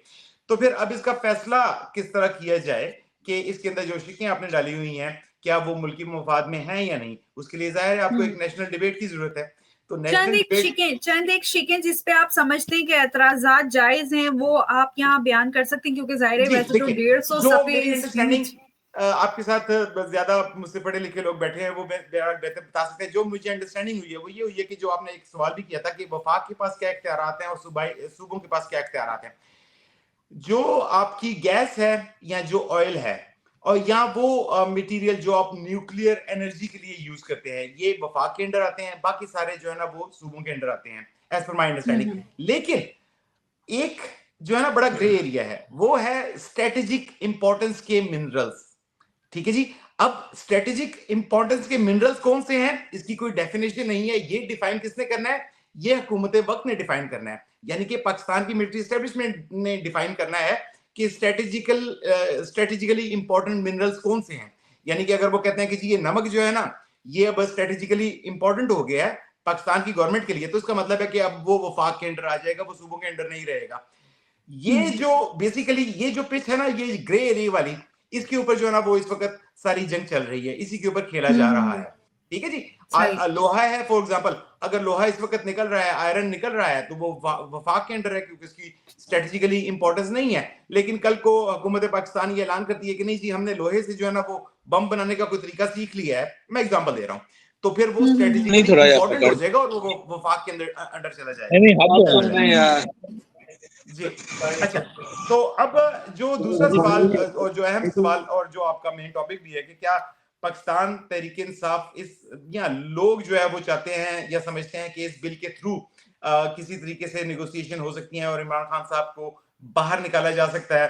تو پھر اب اس کا فیصلہ کس طرح کیا جائے کہ اس کے اندر جو شکیں آپ نے ڈالی ہوئی ہیں کیا وہ ملکی مفاد میں ہیں یا نہیں؟ اس کے لیے ظاہر ہے آپ کو ایک نیشنل ڈیبیٹ کی ضرورت ہے. تو چند ایک شکیں جس پہ آپ سمجھتے ہیں کہ اعتراضات جائز ہیں وہ آپ یہاں بیان کر سکتے ہیں, کیونکہ ظاہر ہے ویسے تو 150 صفحے آپ کے ساتھ زیادہ مجھ سے پڑھے لکھے لوگ بیٹھے ہیں وہ بہتر بتا سکتے ہیں. جو مجھے انڈرسٹینڈنگ ہوئی ہے وہ یہ ہوئی ہے کہ جو آپ نے ایک سوال بھی کیا تھا کہ وفاق کے پاس کیا اختیارات ہیں اور صوبوں کے پاس کیا اختیارات ہیں. جو آپ کی گیس ہے یا جو آئل ہے اور یا وہ میٹیریل جو آپ نیوکلیئر انرجی کے لیے یوز کرتے ہیں یہ وفاق کے انڈر آتے ہیں, باقی سارے جو ہے نا وہ صوبوں کے انڈر آتے ہیں ایز پر مائی انڈرسٹینڈنگ. لیکن ایک جو ہے نا بڑا گرے ایریا ہے وہ ہے اسٹریٹجک امپورٹنس کے منرلز. ٹھیک ہے جی, اب اسٹریٹجک امپورٹنس کے منرلز کون سے ہیں اس کی کوئی ڈیفینیشن نہیں ہے. یہ ڈیفائن کس نے کرنا ہے؟ یہ حکومت وقت نے ڈیفائن کرنا ہے, یعنی کہ پاکستان کی ملٹری اسٹیبلشمنٹ نے ڈیفائن کرنا ہے کہ اسٹریٹجیکلی امپورٹنٹ منرلز کون سے ہیں. یعنی کہ اگر وہ کہتے ہیں کہ جی یہ نمک جو ہے نا یہ اب اسٹریٹجیکلی امپورٹنٹ ہو گیا ہے پاکستان کی گورنمنٹ کے لیے, تو اس کا مطلب ہے کہ اب وہ وفاق کے انڈر آ جائے گا, وہ صوبوں کے انڈر نہیں رہے گا. یہ جو بیسیکلی یہ جو پچ ہے نا یہ گرے ایریا والی, اس کے اوپر جو ہے نا وہ اس وقت ساری جنگ چل رہی ہے, اسی کے اوپر کھیلا جا رہا ہے. ٹھیک ہے جی, لوہا ہے فور ایگزامپل, اگر لوہا اس وقت نکل رہا ہے, آئرن نکل رہا ہے تو وہ وفاق کے انڈر ہے کیونکہ اس کی اسٹریٹجیکلی امپورٹنس نہیں ہے. لیکن کل کو حکومت پاکستان یہ اعلان کرتی ہے کہ نہیں جی ہم نے لوہے سے جو ہے نا وہ بم بنانے کا کوئی طریقہ سیکھ لیا ہے, میں ایگزامپل دے رہا ہوں, تو پھر وہ اسٹریٹجیکلی امپورٹنٹ ہو جائے گا اور وہ وفاق کے انڈر چلا جائے گا. جی اچھا, تو اب جو دوسرا سوال اور جو اہم سوال اور جو آپ کا مین ٹاپک بھی ہے کہ کیا پاکستان تحریک انصاف اس یا لوگ جو ہے وہ چاہتے ہیں یا سمجھتے ہیں کہ اس بل کے تھرو کسی طریقے سے نیگوسیشن ہو سکتی ہیں اور عمران خان صاحب کو باہر نکالا جا سکتا ہے.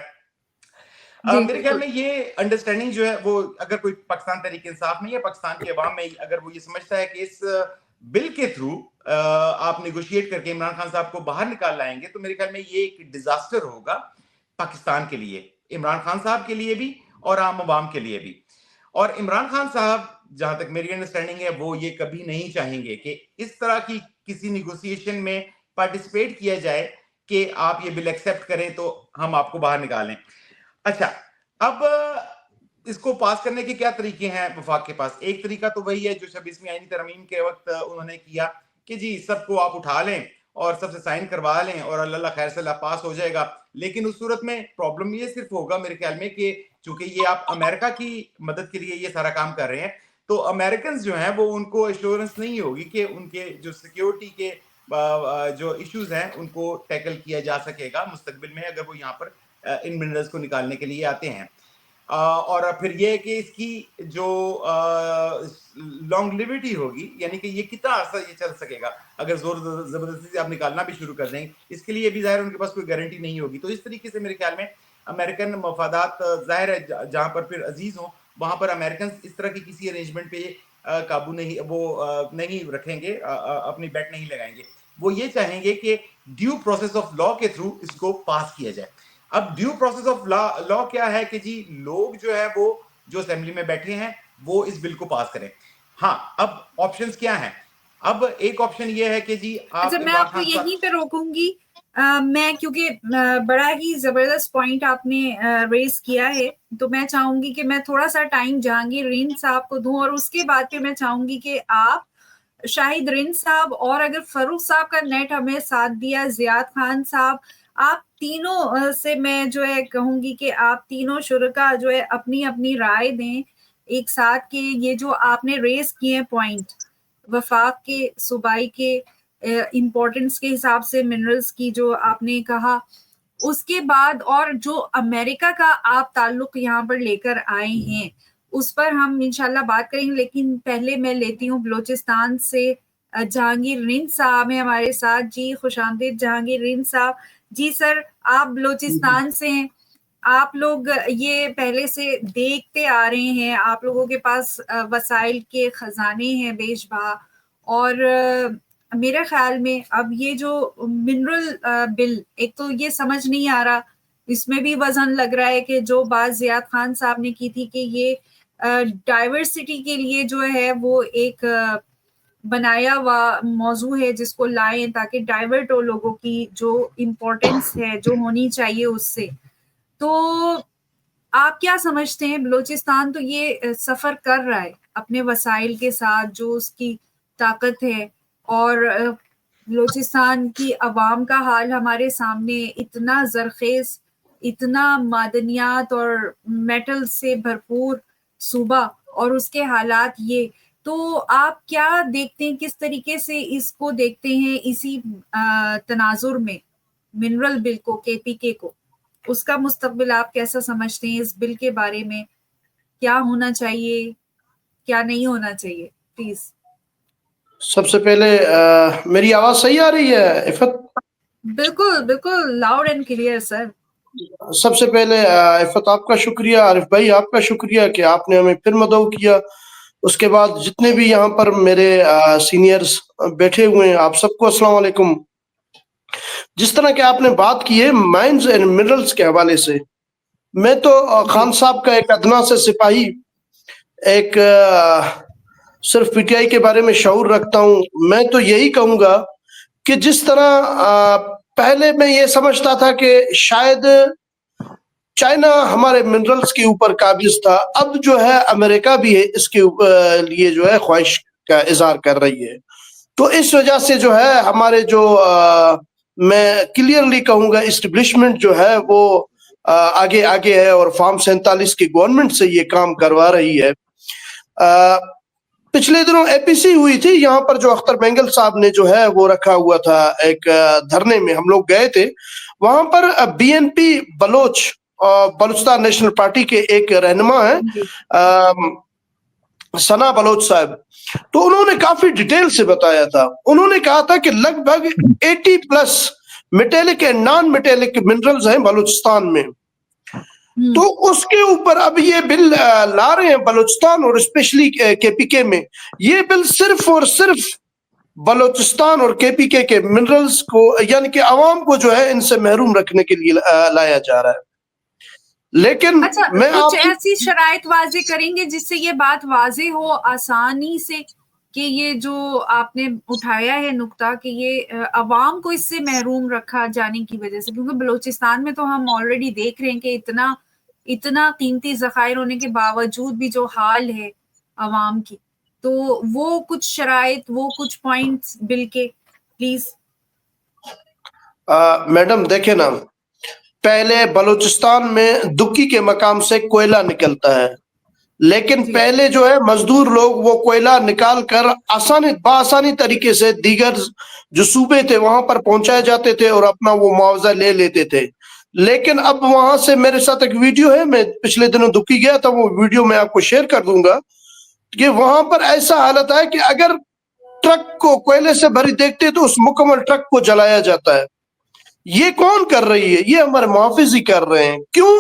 میرے خیال میں یہ انڈرسٹینڈنگ جو ہے وہ اگر کوئی پاکستان تحریک انصاف میں یا پاکستان کی عوام میں اگر وہ یہ سمجھتا ہے کہ اس بل کے تھرو آپ نیگوشیٹ کر کے عمران خان صاحب کو باہر نکال لائیں گے تو میرے خیال میں یہ ایک ڈیزاسٹر ہوگا پاکستان کے لیے, عمران خان صاحب کے لیے بھی اور عام عوام کے لیے بھی. اور عمران خان صاحب جہاں تک میری انڈرسٹینڈنگ ہے وہ یہ کبھی نہیں چاہیں گے کہ اس طرح کی کسی نیگوسیشن میں پارٹیسپیٹ کیا جائے کہ آپ یہ بل ایکسیپٹ کریں تو ہم آپ کو باہر نکالیں. اچھا, اب اس کو پاس کرنے کے کیا طریقے ہیں وفاق کے پاس؟ ایک طریقہ تو وہی ہے جو 26ویں آئینی ترمیم کے وقت انہوں نے کیا کہ جی سب کو آپ اٹھا لیں اور سب سے سائن کروا لیں اور اللہ خیر سے اللہ پاس ہو جائے گا. لیکن اس صورت میں پرابلم یہ صرف ہوگا میرے خیال میں کہ چونکہ یہ آپ امریکہ کی مدد کے لیے یہ سارا کام کر رہے ہیں تو امریکنز جو ہیں وہ ان کو ایشورنس نہیں ہوگی کہ ان کے جو سیکیورٹی کے جو ایشوز ہیں ان کو ٹیکل کیا جا سکے گا مستقبل میں اگر وہ یہاں پر ان منرلز کو نکالنے کے لیے آتے ہیں. اور پھر یہ کہ اس کی جو لانگلیوٹی ہوگی یعنی کہ یہ کتنا عرصہ یہ چل سکے گا اگر زور زبردستی سے آپ نکالنا بھی شروع کر دیں اس کے لیے بھی ظاہر ان کے پاس کوئی گارنٹی نہیں ہوگی. تو اس طریقے سے میرے خیال میں امریکن مفادات ظاہر ہے جہاں پر پھر عزیز ہوں وہاں پر امریکنز اس طرح کی کسی ارینجمنٹ پہ قابو نہیں وہ نہیں رکھیں گے, اپنی بیٹ نہیں لگائیں گے. وہ یہ چاہیں گے کہ ڈیو پروسیس آف لا کے تھرو اس کو پاس کیا جائے. اب ڈیو پروسیس آف لا کیا ہے کہ جی لوگ جو ہے وہ جو اسمبلی میں بیٹھے ہیں وہ اس بل کو پاس کریں. ہاں, اب آپشنز کیا ہیں؟ اب ایک آپشن یہ ہے کہ جی میں آپ کو یہیں پہ روکوں گی, میں کیونکہ بڑا ہی زبردست پوائنٹ آپ نے ریز کیا ہے تو میں چاہوں گی کہ میں تھوڑا سا ٹائم جہانگیر رند صاحب کو دوں اور اس کے بعد پھر میں چاہوں گی کہ آپ شاہد رند صاحب اور اگر فاروق صاحب کا نیٹ ہمیں ساتھ دیا, زیاد خان صاحب, آپ تینوں سے میں جو ہے کہوں گی کہ آپ تینوں شرکا جو ہے اپنی اپنی رائے دیں ایک ساتھ کہ یہ جو آپ نے ریز کیے پوائنٹ وفاق کے صوبائی کے امپورٹنس کے حساب سے منرلز کی جو آپ نے کہا, اس کے بعد اور جو امریکہ کا آپ تعلق یہاں پر لے کر آئے ہیں اس پر ہم انشاءاللہ بات کریں گے. لیکن پہلے میں لیتی ہوں بلوچستان سے جہانگیر رند صاحب ہیں ہمارے ساتھ. جی خوش آمدید جہانگیر رند صاحب. جی سر, آپ بلوچستان سے ہیں, آپ لوگ یہ پہلے سے دیکھتے آ رہے ہیں, آپ لوگوں کے پاس وسائل کے خزانے ہیں بیش بہا, اور میرے خیال میں اب یہ جو منرل بل, ایک تو یہ سمجھ نہیں آ رہا, اس میں بھی وزن لگ رہا ہے کہ جو بات زیاد خان صاحب نے کی تھی کہ یہ ڈائیورسٹی کے لیے جو ہے وہ ایک بنایا ہوا موضوع ہے جس کو لائیں تاکہ ڈائیورٹ ہو لوگوں کی جو امپورٹنس ہے جو ہونی چاہیے اس سے. تو آپ کیا سمجھتے ہیں, بلوچستان تو یہ سفر کر رہا ہے اپنے وسائل کے ساتھ جو اس کی طاقت ہے, اور بلوچستان کی عوام کا حال ہمارے سامنے, اتنا زرخیز, اتنا معدنیات اور میٹل سے بھرپور صوبہ, اور اس کے حالات یہ. تو آپ کیا دیکھتے ہیں, کس طریقے سے اس کو دیکھتے ہیں اسی تناظر میں منرل بل کو, کے پی کے کو, اس کا مستقبل آپ کیسا سمجھتے ہیں؟ اس بل کے بارے میں کیا ہونا چاہیے, کیا نہیں ہونا چاہیے, پلیز. سب سے پہلے میری آواز صحیح آ رہی ہے عفت؟ بالکل بالکل لاؤڈ اینڈ کلیئر سر. سب سے پہلے عفت آپ کا شکریہ, عارف بھائی آپ کا شکریہ کہ آپ نے ہمیں پھر مدعو کیا. اس کے بعد جتنے بھی یہاں پر میرے سینئرز بیٹھے ہوئے ہیں, آپ سب کو السلام علیکم. جس طرح کہ آپ نے بات کی ہے مائنز اینڈ منرلز کے حوالے سے, میں تو خان صاحب کا ایک ادنا سے سپاہی, ایک صرف پی ٹی آئی کے بارے میں شعور رکھتا ہوں. میں تو یہی کہوں گا کہ جس طرح پہلے میں یہ سمجھتا تھا کہ شاید چائنا ہمارے منرلز کے اوپر قابض تھا, اب جو ہے امریکہ بھی ہے اس کے لیے جو ہے خواہش کا اظہار کر رہی ہے. تو اس وجہ سے جو ہے ہمارے جو میں کلیئرلی کہوں گا اسٹیبلشمنٹ جو ہے وہ آگے آگے ہے, اور فارم 47 کی گورنمنٹ سے یہ کام کروا رہی ہے. پچھلے دنوں اے پی سی ہوئی تھی یہاں پر, جو اختر بینگل صاحب نے جو ہے وہ رکھا ہوا تھا ایک دھرنے میں, ہم لوگ گئے تھے وہاں پر. B N P Baloch Balochistan national party کے ایک رہنما ہیں ثنا بلوچ صاحب, تو انہوں نے کافی ڈیٹیل سے بتایا تھا. انہوں نے کہا تھا کہ لگ بھگ 80+ metallic and non metallic minerals ہیں بلوچستان میں. تو اس کے اوپر اب یہ بل لا رہے ہیں بلوچستان اور اسپیشلی کے پی کے میں. یہ بل صرف اور صرف بلوچستان اور کے پی کے منرلز کو یعنی کہ عوام کو جو ہے ان سے محروم رکھنے کے لیے لایا جا رہا ہے. لیکن میں کچھ ایسی شرائط واضح کریں گے جس سے یہ بات واضح ہو آسانی سے کہ یہ جو آپ نے اٹھایا ہے نقطہ کہ یہ عوام کو اس سے محروم رکھا جانے کی وجہ سے, کیونکہ بلوچستان میں تو ہم آلریڈی دیکھ رہے ہیں کہ اتنا قیمتی ذخائر ہونے کے باوجود بھی جو حال ہے عوام کی, تو وہ کچھ شرائط, وہ کچھ پوائنٹس بل کے پلیز. میڈم دیکھیں نا, پہلے بلوچستان میں دکی کے مقام سے کوئلہ نکلتا ہے, لیکن پہلے جو ہے مزدور لوگ وہ کوئلہ نکال کر بآسانی طریقے سے دیگر جو صوبے تھے وہاں پر پہنچائے جاتے تھے اور اپنا وہ معاوضہ لے لیتے تھے. لیکن اب وہاں سے میرے ساتھ ایک ویڈیو ہے, میں پچھلے دنوں دکی گیا تھا, وہ ویڈیو میں آپ کو شیئر کر دوں گا کہ وہاں پر ایسا حالت ہے کہ اگر ٹرک کو کوئلے سے بھری دیکھتے تو اس مکمل ٹرک کو جلایا جاتا ہے. یہ کون کر رہی ہے؟ یہ ہمارے محافظ ہی کر رہے ہیں. کیوں؟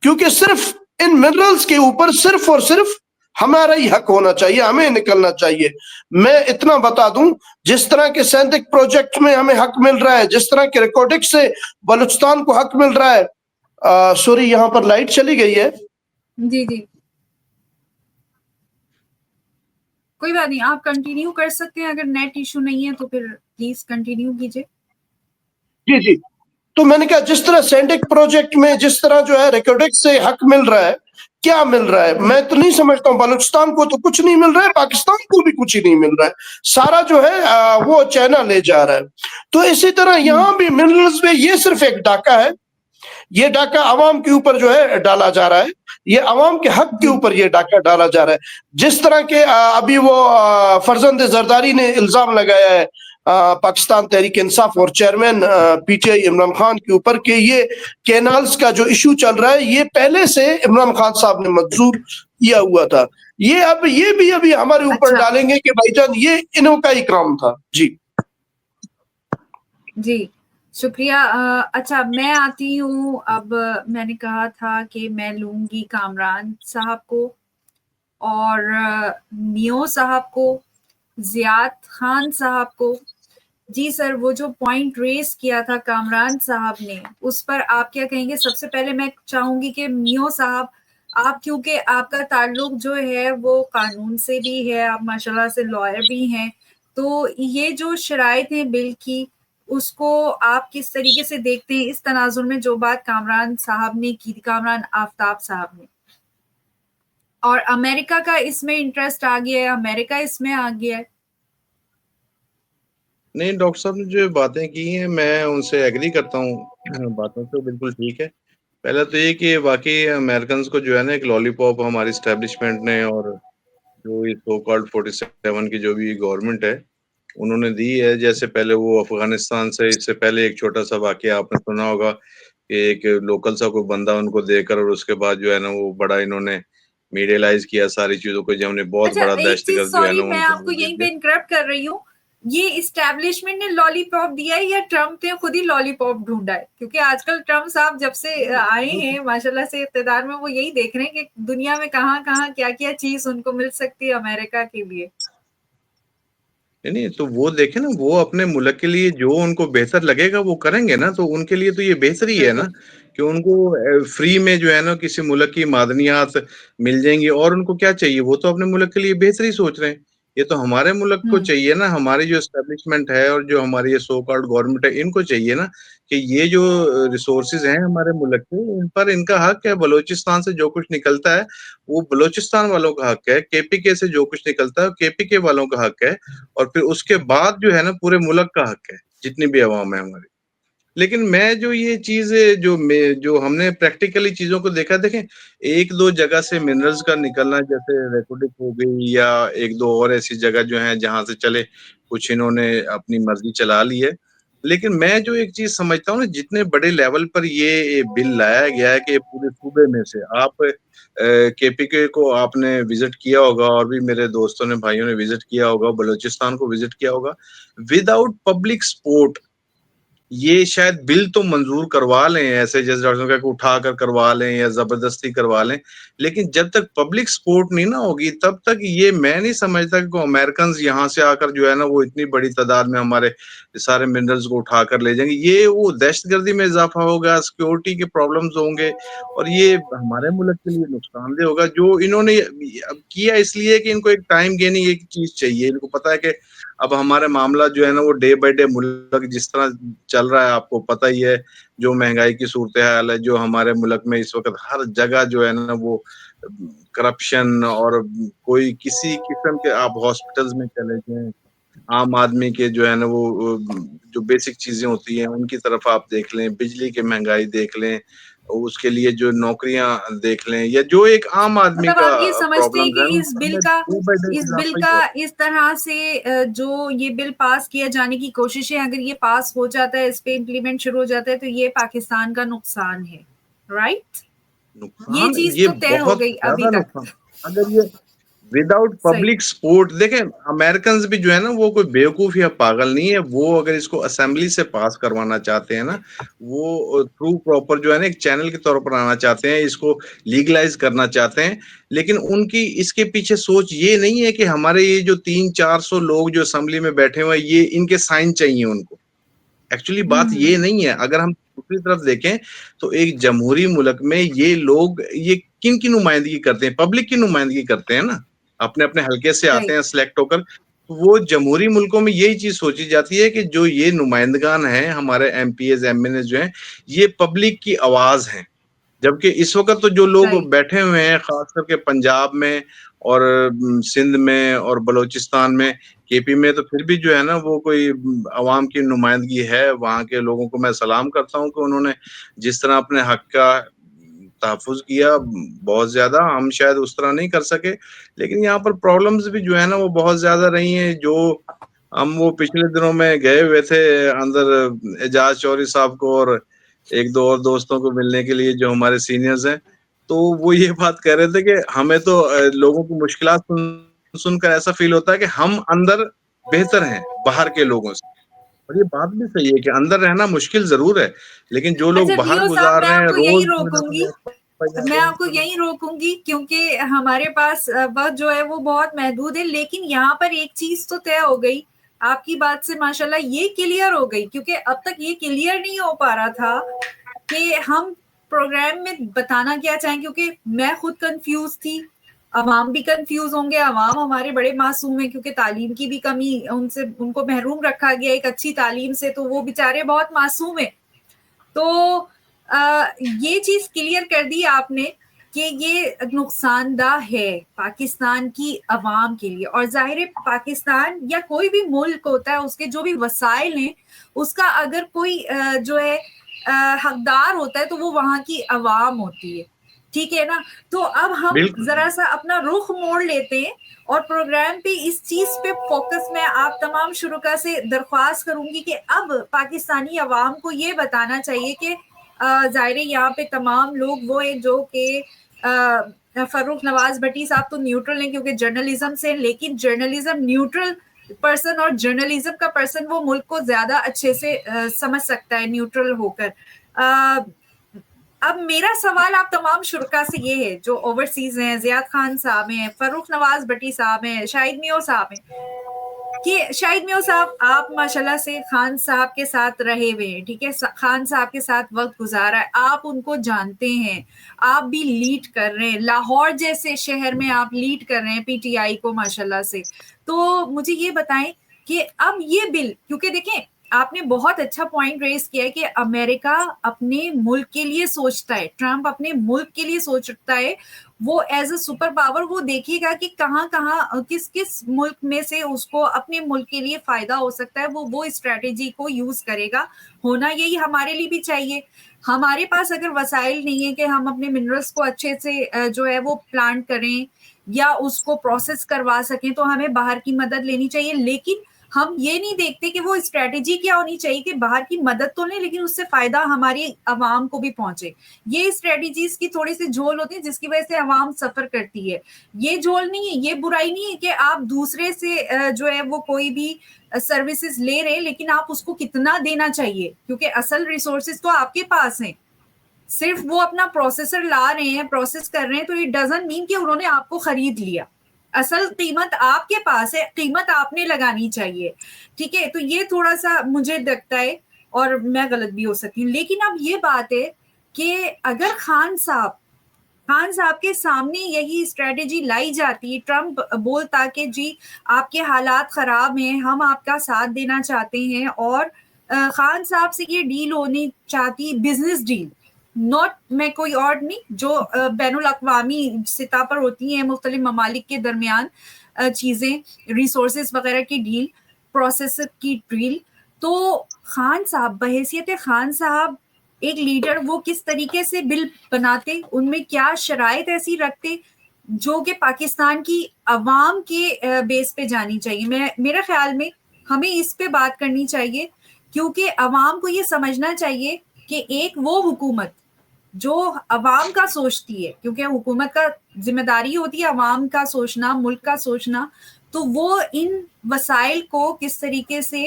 کیونکہ صرف ان منرلز کے اوپر صرف اور صرف ہمارا ہی حق ہونا چاہیے, ہمیں نکلنا چاہیے. میں اتنا بتا دوں, جس طرح کے سینتک پروجیکٹ میں ہمیں حق مل رہا ہے, جس طرح کے ریکارڈک سے بلوچستان کو حق مل رہا ہے. سوری یہاں پر لائٹ چلی گئی ہے. جی کوئی بات نہیں, آپ کنٹینیو کر سکتے ہیں, اگر نیٹ ایشو نہیں ہے تو پھر پلیز کنٹینیو کیجئے. جی تو میں نے کہا جس طرح سینٹک پروجیکٹ میں جس طرح جو ہے ریکارڈک سے حق مل رہا ہے, کیا مل رہا ہے؟ میں تو نہیں سمجھتا ہوں بلوچستان کو تو کچھ نہیں مل رہا ہے, پاکستان کو بھی کچھ ہی نہیں مل رہا ہے, سارا جو ہے وہ چائنا لے جا رہا ہے. تو اسی طرح یہاں بھی منرلز میں یہ صرف ایک ڈاکہ ہے, یہ ڈاکہ عوام کے اوپر جو ہے ڈالا جا رہا ہے, یہ عوام کے حق کے اوپر یہ ڈاکہ ڈالا جا رہا ہے. جس طرح کے ابھی وہ فرزند زرداری نے الزام لگایا ہے پاکستان تحریک انصاف اور چیئرمین پی ٹی آئی عمران خان کے اوپر کہ یہ کینالز کا جو ایشو چل رہا ہے یہ پہلے سے عمران خان صاحب نے منظور کیا ہوا تھا. یہ بھی ابھی ہمارے اوپر ڈالیں گے کہ بھائی جان یہ انہوں کا ہی کام تھا. جی شکریہ. اچھا میں آتی ہوں. اب میں نے کہا تھا کہ میں لوں گی کامران صاحب کو اور نیو صاحب کو, زیاد خان صاحب کو. جی سر, وہ جو پوائنٹ ریز کیا تھا کامران صاحب نے, اس پر آپ کیا کہیں گے؟ سب سے پہلے میں چاہوں گی کہ نیو صاحب, آپ کیونکہ آپ کا تعلق جو ہے وہ قانون سے بھی ہے, آپ ماشاءاللہ سے لائر بھی ہیں, تو یہ جو شرائط ہیں بل کی, اس کو آپ کس طریقے سے دیکھتے ہیں اس تناظر میں جو بات کامران صاحب نے کی تھی, کامران آفتاب صاحب نے؟ اور امریکہ کا اس میں انٹرسٹ آ گیا ہے, امریکہ اس میں آ گیا ہے. نہیں ڈاکٹر صاحب نے جو باتیں کی ہیں میں ان سے ایگری کرتا ہوں, باتوں سے بالکل ٹھیک ہے. پہلا تو یہ کہ واقعی امریکنز کو جو ہے نا ایک لالی پاپ ہماری اسٹیبلشمنٹ نے اور جو سو کالڈ 47 کی جو بھی گورنمنٹ ہے انہوں نے دی ہے. جیسے پہلے وہ افغانستان سے, اس سے پہلے ایک چھوٹا سا واقعہ آپ نے سنا ہوگا کہ ایک لوکل سا کوئی بندہ ان کو دے کر, اور اس کے بعد جو ہے نا وہ بڑا انہوں نے میڈیلائز کیا ساری چیزوں کو, جب نے بہت اچھا بڑا ایک دہشت چیز, گرد جو ہے سوری نا میں ان آپ کو کو دے یہیں پہ دیا. انٹرپٹ کر رہی ہوں, یہ اسٹیبلشمنٹ نے لالی پاپ دیا ہے یا ٹرمپ نے خود ہی لالی پاپ ڈھونڈا ہے؟ کیونکہ آج کل ٹرمپ صاحب جب سے آئے ہیں ماشاءاللہ سے اقتدار میں, وہ یہی دیکھ رہے ہیں کہ دنیا میں کہاں کہاں کیا کیا چیز ان کو مل سکتی ہے امریکہ کے لیے. نہیں تو وہ دیکھیں نا, وہ اپنے ملک کے لیے جو ان کو بہتر لگے گا وہ کریں گے نا, تو ان کے لیے تو یہ بہتر ہی ہے نا کہ ان کو فری میں جو ہے نا کسی ملک کی معدنیات مل جائیں گی. اور ان کو کیا چاہیے, وہ تو اپنے ملک کے لیے بہتر ہی سوچ رہے ہیں. یہ تو ہمارے ملک کو چاہیے نا, ہماری جو اسٹیبلشمنٹ ہے اور جو ہماری یہ سو کالڈ گورنمنٹ ہے, ان کو چاہیے نا کہ یہ جو ریسورسز ہیں ہمارے ملک کے, ان پر ان کا حق ہے. بلوچستان سے جو کچھ نکلتا ہے وہ بلوچستان والوں کا حق ہے, کے پی کے سے جو کچھ نکلتا ہے وہ کے پی کے والوں کا حق ہے, اور پھر اس کے بعد جو ہے نا پورے ملک کا حق ہے, جتنی بھی عوام ہے ہماری. لیکن میں جو یہ چیز جو ہم نے پریکٹیکلی چیزوں کو دیکھا, دیکھیں ایک دو جگہ سے منرلز کا نکلنا, جیسے ریکوڈک ہو گئی یا ایک دو اور ایسی جگہ جو ہیں جہاں سے چلے کچھ انہوں نے اپنی مرضی چلا لی ہے. لیکن میں جو ایک چیز سمجھتا ہوں نا, جتنے بڑے لیول پر یہ بل لایا گیا ہے کہ پورے صوبے میں سے, آپ کے پی کے کو آپ نے وزٹ کیا ہوگا, اور بھی میرے دوستوں نے بھائیوں نے وزٹ کیا ہوگا, بلوچستان کو وزٹ کیا ہوگا, وداؤٹ پبلک سپورٹ یہ شاید بل تو منظور کروا لیں, ایسے جیسے ڈاکٹر کہ اٹھا کر کروا لیں یا زبردستی کروا لیں, لیکن جب تک پبلک سپورٹ نہیں نا ہوگی تب تک یہ میں نہیں سمجھتا کہ امریکنز یہاں سے آ کر جو ہے نا وہ اتنی بڑی تعداد میں ہمارے سارے منرلز کو اٹھا کر لے جائیں گے. یہ وہ دہشت گردی میں اضافہ ہوگا, سیکورٹی کے پرابلمز ہوں گے, اور یہ ہمارے ملک کے لیے نقصان دہ ہوگا. جو انہوں نے کیا اس لیے کہ ان کو ایک ٹائم گیننگ ایک چیز چاہیے, ان کو پتا ہے کہ اب ہمارے معاملہ جو ہے نا وہ ڈے بائی ڈے ملک جس طرح چل رہا ہے, آپ کو پتہ ہی ہے جو مہنگائی کی صورتحال ہے جو ہمارے ملک میں اس وقت, ہر جگہ جو ہے نا وہ کرپشن, اور کوئی کسی قسم کے آپ ہاسپٹلز میں چلے جائیں, عام آدمی کے جو ہے نا وہ جو بیسک چیزیں ہوتی ہیں ان کی طرف آپ دیکھ لیں, بجلی کی مہنگائی دیکھ لیں, اس کے لیے جو نوکریاں دیکھ لیں, یا جو ایک عام آدمی مطلب کا آپ یہ سمجھتے ہیں پرابلم کہ ہے, اس بل کا اس طرح سے جو یہ بل پاس کیا جانے کی کوشش ہے, اگر یہ پاس ہو جاتا ہے, اس پہ امپلیمنٹ شروع ہو جاتا ہے, تو یہ پاکستان کا نقصان ہے, رائٹ؟ یہ نقصان, چیز یہ تو طے ہو بہت گئی ابھی زیادہ تک. نقصان. اگر یہ وداؤٹ صحیح. پبلک سپورٹ, دیکھیں امریکنز بھی جو ہے نا وہ کوئی بیوقوف یا پاگل نہیں ہے, وہ اگر اس کو اسمبلی سے پاس کروانا چاہتے ہیں نا, وہ تھرو پراپر جو ہے نا ایک چینل کے طور پر آنا چاہتے ہیں, اس کو لیگلائز کرنا چاہتے ہیں. لیکن ان کی اس کے پیچھے سوچ یہ نہیں ہے کہ ہمارے یہ جو 300-400 لوگ جو اسمبلی میں بیٹھے ہوئے ہیں یہ ان کے سائن چاہیے ان کو. ایکچولی بات یہ نہیں ہے. اگر ہم دوسری طرف دیکھیں تو ایک جمہوری ملک میں یہ لوگ یہ کن کی نمائندگی کرتے ہیں, پبلک کی نمائندگی کرتے ہیں نا, اپنے اپنے حلقے سے آتے ہیں سلیکٹ ہو کر. وہ جمہوری ملکوں میں یہی چیز سوچی جاتی ہے کہ جو یہ نمائندگان ہیں ہمارے M P As M N As جو ہیں یہ پبلک کی آواز ہیں. جبکہ اس وقت تو جو لوگ بیٹھے ہوئے ہیں خاص کر کے پنجاب میں اور سندھ میں اور بلوچستان میں, کے پی میں, تو پھر بھی جو ہے نا وہ کوئی عوام کی نمائندگی ہے. وہاں کے لوگوں کو میں سلام کرتا ہوں کہ انہوں نے جس طرح اپنے حق کا تحفظ کیا, بہت زیادہ ہم شاید اس طرح نہیں کر سکے, لیکن یہاں پر پرابلمز بھی جو ہے نا وہ بہت زیادہ رہی ہیں. جو ہم وہ پچھلے دنوں میں گئے ہوئے تھے اندر اعجاز چوہدری صاحب کو اور ایک دو اور دوستوں کو ملنے کے لیے جو ہمارے سینئرز ہیں, تو وہ یہ بات کہہ رہے تھے کہ ہمیں تو لوگوں کی مشکلات سن کر ایسا فیل ہوتا ہے کہ ہم اندر بہتر ہیں باہر کے لوگوں سے. اور یہ بات بھی صحیح ہے کہ اندر رہنا مشکل ضرور ہے، لیکن جو لوگ اچھا باہر لیو صاحب گزار میں رہے ہیں آپ کو روز یہی روکوں گی کیونکہ ہمارے پاس وقت جو ہے وہ بہت محدود ہے، لیکن یہاں پر ایک چیز تو طے ہو گئی آپ کی بات سے ماشاءاللہ، یہ کلیئر ہو گئی، کیونکہ اب تک یہ کلیئر نہیں ہو پا رہا تھا کہ ہم پروگرام میں بتانا کیا چاہیں، کیونکہ میں خود کنفیوز تھی، عوام بھی کنفیوز ہوں گے، عوام ہمارے بڑے معصوم ہیں کیونکہ تعلیم کی بھی کمی، ان کو محروم رکھا گیا ایک اچھی تعلیم سے، تو وہ بیچارے بہت معصوم ہیں. تو یہ چیز کلیئر کر دی آپ نے کہ یہ نقصان دہ ہے پاکستان کی عوام کے لیے، اور ظاہر پاکستان یا کوئی بھی ملک ہوتا ہے اس کے جو بھی وسائل ہیں اس کا اگر کوئی جو ہے حقدار ہوتا ہے تو وہ وہاں کی عوام ہوتی ہے، ٹھیک ہے نا. تو اب ہم ذرا سا اپنا رخ موڑ لیتے ہیں اور پروگرام پہ اس چیز پہ فوکس میں آپ تمام شرکا سے درخواست کروں گی کہ اب پاکستانی عوام کو یہ بتانا چاہیے کہ ظاہر یہاں پہ تمام لوگ وہ ہیں جو کہ فاروق نواز بھٹی صاحب تو نیوٹرل ہیں کیونکہ جرنلزم سے، لیکن جرنلزم نیوٹرل پرسن اور جرنلزم کا پرسن وہ ملک کو زیادہ اچھے سے سمجھ سکتا ہے نیوٹرل ہو کر. اب میرا سوال آپ تمام شرکا سے یہ ہے جو اوورسیز ہیں، زیاد خان صاحب ہیں، فاروق نواز بھٹی صاحب ہیں، شاہد میو صاحب ہیں، کہ شاہد میو صاحب آپ ماشاءاللہ سے خان صاحب کے ساتھ رہے ہوئے ہیں، ٹھیک ہے، خان صاحب کے ساتھ وقت گزارا ہے، آپ ان کو جانتے ہیں، آپ بھی لیڈ کر رہے ہیں، لاہور جیسے شہر میں آپ لیڈ کر رہے ہیں پی ٹی آئی کو ماشاءاللہ سے. تو مجھے یہ بتائیں کہ اب یہ بل، کیونکہ دیکھیں آپ نے بہت اچھا پوائنٹ ریز کیا ہے کہ امریکہ اپنے ملک کے لیے سوچتا ہے، ٹرمپ اپنے ملک کے لیے سوچتا ہے، وہ ایز اے سپر پاور وہ دیکھے گا کہ کہاں کہاں کس کس ملک میں سے اس کو اپنے ملک کے لیے فائدہ ہو سکتا ہے، وہ اسٹریٹجی کو یوز کرے گا. ہونا یہی ہمارے لیے بھی چاہیے. ہمارے پاس اگر وسائل نہیں ہے کہ ہم اپنے منرلس کو اچھے سے جو ہے وہ پلانٹ کریں یا اس کو پروسیس کروا سکیں تو ہمیں باہر کی مدد لینی چاہیے، لیکن ہم یہ نہیں دیکھتے کہ وہ اسٹریٹجی کیا ہونی چاہیے کہ باہر کی مدد تو نہیں لیکن اس سے فائدہ ہماری عوام کو بھی پہنچے. یہ اسٹریٹجیز کی تھوڑی سی جھول ہوتی ہے جس کی وجہ سے عوام سفر کرتی ہے. یہ جھول نہیں ہے، یہ برائی نہیں ہے کہ آپ دوسرے سے جو ہے وہ کوئی بھی سروسز لے رہے ہیں، لیکن آپ اس کو کتنا دینا چاہیے، کیونکہ اصل ریسورسز تو آپ کے پاس ہیں. صرف وہ اپنا پروسیسر لا رہے ہیں، پروسیس کر رہے ہیں، تو اٹ ڈزنٹ مین کہ انہوں نے آپ کو خرید لیا. اصل قیمت آپ کے پاس ہے، قیمت آپ نے لگانی چاہیے، ٹھیک ہے. تو یہ تھوڑا سا مجھے لگتا ہے، اور میں غلط بھی ہو سکتی ہوں، لیکن اب یہ بات ہے کہ اگر خان صاحب کے سامنے یہی اسٹریٹجی لائی جاتی، ٹرمپ بولتا کہ جی آپ کے حالات خراب ہیں، ہم آپ کا ساتھ دینا چاہتے ہیں، اور خان صاحب سے یہ ڈیل ہونی چاہتی، بزنس ڈیل، نوٹ میں کوئی اور نہیں، جو بین الاقوامی سطح پر ہوتی ہیں مختلف ممالک کے درمیان چیزیں، ریسورسز وغیرہ کی ڈیل، پروسیسر کی ڈیل. تو خان صاحب بحیثیت خان صاحب ایک لیڈر، وہ کس طریقے سے بل بناتے، ان میں کیا شرائط ایسی رکھتے جو کہ پاکستان کی عوام کے بیس پہ جانی چاہیے. میرے خیال میں ہمیں اس پہ بات کرنی چاہیے، کیونکہ عوام کو یہ سمجھنا چاہیے کہ ایک وہ حکومت جو عوام کا سوچتی ہے، کیونکہ حکومت کا ذمہ داری ہوتی ہے عوام کا سوچنا، ملک کا سوچنا، تو وہ ان وسائل کو کس طریقے سے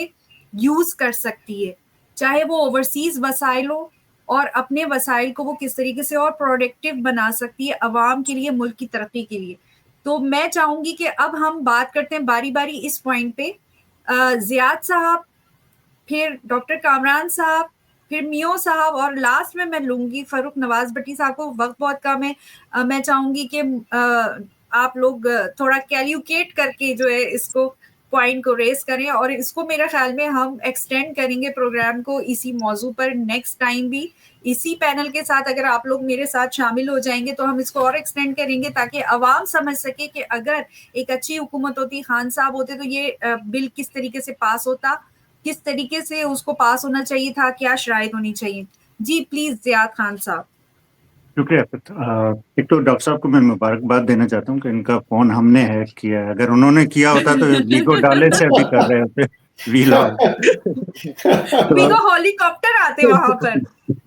یوز کر سکتی ہے، چاہے وہ اوورسیز وسائل ہو، اور اپنے وسائل کو وہ کس طریقے سے اور پروڈکٹیو بنا سکتی ہے عوام کے لیے، ملک کی ترقی کے لیے. تو میں چاہوں گی کہ اب ہم بات کرتے ہیں باری باری اس پوائنٹ پہ. زیاد صاحب، پھر ڈاکٹر کامران صاحب، پھر میو صاحب، اور لاسٹ میں لوں گی فاروق نواز بھٹی صاحب کو. وقت بہت کم ہے، میں چاہوں گی کہ آپ لوگ تھوڑا کیلکولیٹ کر کے جو ہے اس کو پوائنٹ کو ریز کریں، اور اس کو میرے خیال میں ہم ایکسٹینڈ کریں گے پروگرام کو اسی موضوع پر نیکسٹ ٹائم بھی اسی پینل کے ساتھ. اگر آپ لوگ میرے ساتھ شامل ہو جائیں گے تو ہم اس کو اور ایکسٹینڈ کریں گے تاکہ عوام سمجھ سکے کہ اگر ایک اچھی حکومت ہوتی، خان صاحب ہوتے، تو یہ بل کس طریقے سے پاس ہوتا، کس طریقے سے اس کو پاس ہونا چاہیے تھا، کیا شرائط ہونی چاہیے. جی پلیز زیاد خان صاحب. شکریہ. ایک تو ڈاکٹر صاحب کو میں مبارکباد دینا چاہتا ہوں کہ ان کا فون ہم نے ہیک کیا ہے. اگر انہوں نے کیا ہوتا تو ویگو ڈالے سے ابھی کر رہے ہوتے وی لاگ. ویگو ہیلی کاپٹر آتے وہاں پر.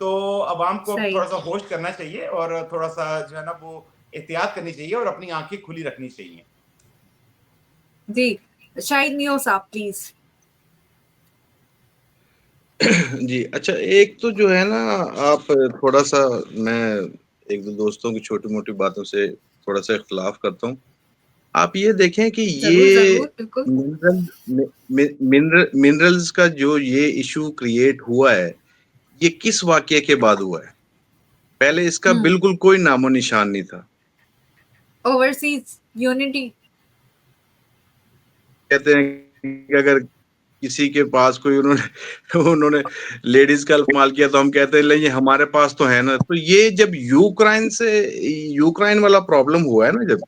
تو عوام کو صحیح. تھوڑا سا ہوش کرنا چاہیے اور تھوڑا سا جو ہے نا وہ احتیاط کرنی چاہیے اور اپنی آنکھیں کھلی رکھنی چاہیے. جی شاہد میو صاحب پلیز. جی اچھا، ایک تو جو ہے نا آپ تھوڑا سا، میں ایک دو دوستوں کی چھوٹی موٹی باتوں سے تھوڑا سا اختلاف کرتا ہوں. آپ یہ دیکھیں کہ ضرور یہ ضرور بالکل. منرلز کا جو یہ ایشو کریٹ ہوا ہے، یہ کس واقعے کے بعد ہوا ہے؟ پہلے اس کا بالکل کوئی نام و نشان نہیں تھا. اوورسیز یونٹی کہتے ہیں کہ اگر کسی کے پاس کوئی انہوں نے لیڈیز کا استعمال کیا تو ہم کہتے ہیں نہیں ہمارے پاس تو ہے نا. تو یہ جب یوکرائن والا پرابلم ہوا ہے نا جب،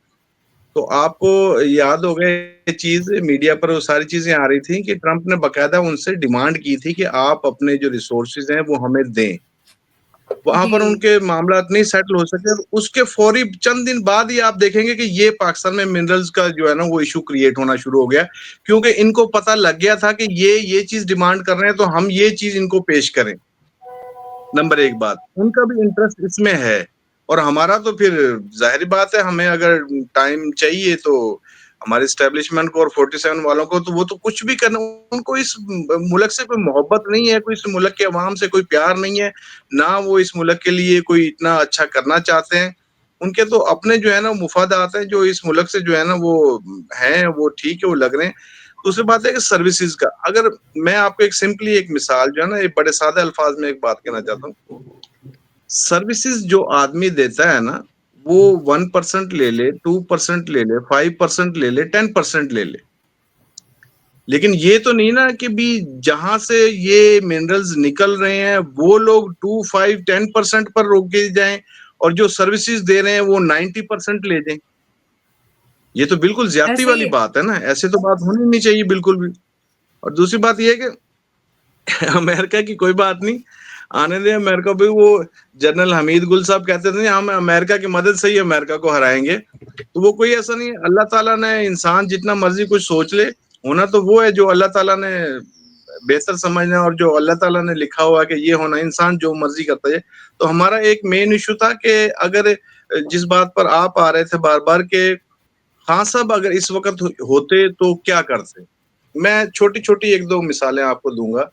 تو آپ کو یاد ہو گئے یہ چیز میڈیا پر وہ ساری چیزیں آ رہی تھیں کہ ٹرمپ نے باقاعدہ ان سے ڈیمانڈ کی تھی کہ آپ اپنے جو ریسورسز ہیں وہ ہمیں دیں. وہاں پر ان کے معاملات نہیں سیٹل ہو سکے. اس کے فوری چند دن بعد ہی آپ دیکھیں گے کہ یہ پاکستان میں منرلز کا جو ہے نا وہ ایشو کریٹ ہونا شروع ہو گیا، کیونکہ ان کو پتہ لگ گیا تھا کہ یہ چیز ڈیمانڈ کر رہے ہیں تو ہم یہ چیز ان کو پیش کریں. نمبر ایک بات، ان کا بھی انٹرسٹ اس میں ہے، اور ہمارا تو پھر ظاہری بات ہے ہمیں اگر ٹائم چاہیے تو ہمارے اسٹیبلشمنٹ کو اور 47 والوں کو تو وہ تو کچھ بھی کرنا، ان کو اس ملک سے کوئی محبت نہیں ہے، کوئی اس ملک کے عوام سے کوئی پیار نہیں ہے، نہ وہ اس ملک کے لیے کوئی اتنا اچھا کرنا چاہتے ہیں. ان کے تو اپنے جو ہے نا مفادات ہیں جو اس ملک سے جو ہے نا وہ ہیں، وہ ٹھیک ہے وہ لگ رہے ہیں. دوسری بات ہے کہ سروسز کا، اگر میں آپ کو ایک سمپلی ایک مثال جو ہے نا ایک بڑے سادہ الفاظ میں ایک بات کہنا چاہتا ہوں. سروسز جو آدمی دیتا ہے نا وہ 1% لے لے، 2% لے لے، 5% لے لے، 10% لے لے، لیکن یہ تو نہیں نا کہ بھی جہاں سے یہ منرلز نکل رہے ہیں وہ لوگ 2، 5، 10% پر روکے جائیں اور جو سروسز دے رہے ہیں وہ 90% لے جائیں. یہ تو بالکل زیادتی ایسے والی ہی بات ہے نا، ایسے تو بات ہونی نہیں چاہیے بالکل بھی. اور دوسری بات یہ ہے کہ امریکہ کی کوئی بات نہیں، آنے دیں امریکہ بھی. وہ جنرل حمید گل صاحب کہتے تھے ہم امریکہ کی مدد سے ہی امریکہ کو ہرائیں گے، تو وہ کوئی ایسا نہیں. اللہ تعالیٰ نے انسان جتنا مرضی کچھ سوچ لے، ہونا تو وہ ہے جو اللہ تعالیٰ نے بہتر سمجھنا اور جو اللہ تعالیٰ نے لکھا ہوا کہ یہ ہونا، انسان جو مرضی کرتا ہے. تو ہمارا ایک مین ایشو تھا کہ اگر جس بات پر آپ آ رہے تھے بار بار کہ خان صاحب اگر اس وقت ہوتے تو کیا کرتے. میں چھوٹی چھوٹی ایک دو مثالیں آپ کو دوں گا.